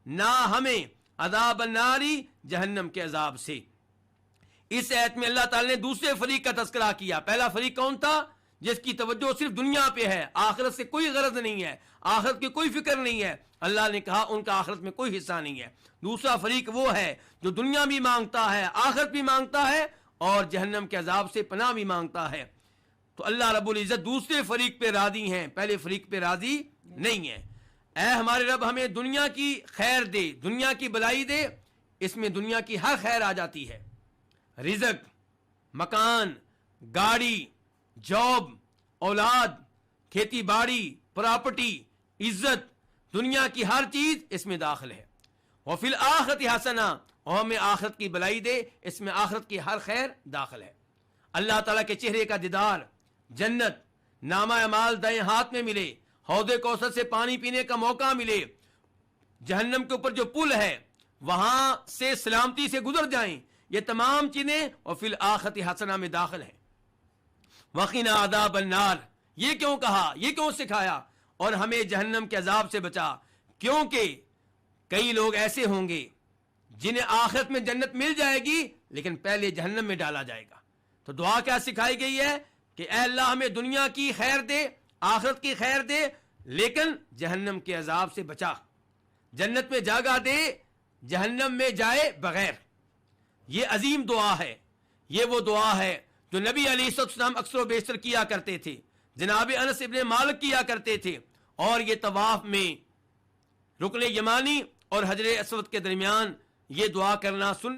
نہ ہمیں، عذاب الناری، جہنم کے عذاب سے۔ اس آیت میں اللہ تعالی نے دوسرے فریق کا تذکرہ کیا۔ پہلا فریق کون تھا؟ جس کی توجہ صرف دنیا پہ ہے، آخرت سے کوئی غرض نہیں ہے، آخرت کی کوئی فکر نہیں ہے۔ اللہ نے کہا ان کا آخرت میں کوئی حصہ نہیں ہے۔ دوسرا فریق وہ ہے جو دنیا بھی مانگتا ہے، آخرت بھی مانگتا ہے، اور جہنم کے عذاب سے پناہ بھی مانگتا ہے۔ تو اللہ رب العزت دوسرے فریق پہ راضی ہیں، پہلے فریق پہ راضی نہیں ہے۔ اے ہمارے رب ہمیں دنیا کی خیر دے، دنیا کی بلائی دے۔ اس میں دنیا کی ہر خیر آ جاتی ہے، رزق، مکان، گاڑی، جاب، اولاد، کھیتی باڑی، پراپرٹی، عزت، دنیا کی ہر چیز اس میں داخل ہے۔ وفی الآخرۃ حسنہ، اور ہمیں آخرت کی بلائی دے، اس میں آخرت کی ہر خیر داخل ہے۔ اللہ تعالیٰ کے چہرے کا دیدار، جنت، نامہ اعمال دائیں ہاتھ میں ملے، حوض کوثر سے پانی پینے کا موقع ملے، جہنم کے اوپر جو پل ہے وہاں سے سلامتی سے گزر جائیں، یہ تمام چیزیں وفی الآخرۃ حسنہ میں داخل ہیں۔ وقنا عذاب النار، یہ کیوں کہا، یہ کیوں سکھایا؟ اور ہمیں جہنم کے عذاب سے بچا، کیونکہ کئی لوگ ایسے ہوں گے جنہیں آخرت میں جنت مل جائے گی لیکن پہلے جہنم میں ڈالا جائے گا۔ تو دعا کیا سکھائی گئی ہے کہ اے اللہ ہمیں دنیا کی خیر دے، آخرت کی خیر دے، لیکن جہنم کے عذاب سے بچا، جنت میں جگہ دے، جہنم میں جائے بغیر۔ یہ عظیم دعا ہے، یہ وہ دعا ہے جو نبی علیہ السلام اکثر و بیشتر کیا کرتے تھے، جناب انس ابن مالک کیا کرتے تھے، اور یہ طواف میں رکن یمانی اور حجر اسود کے درمیان یہ دعا کرنا سن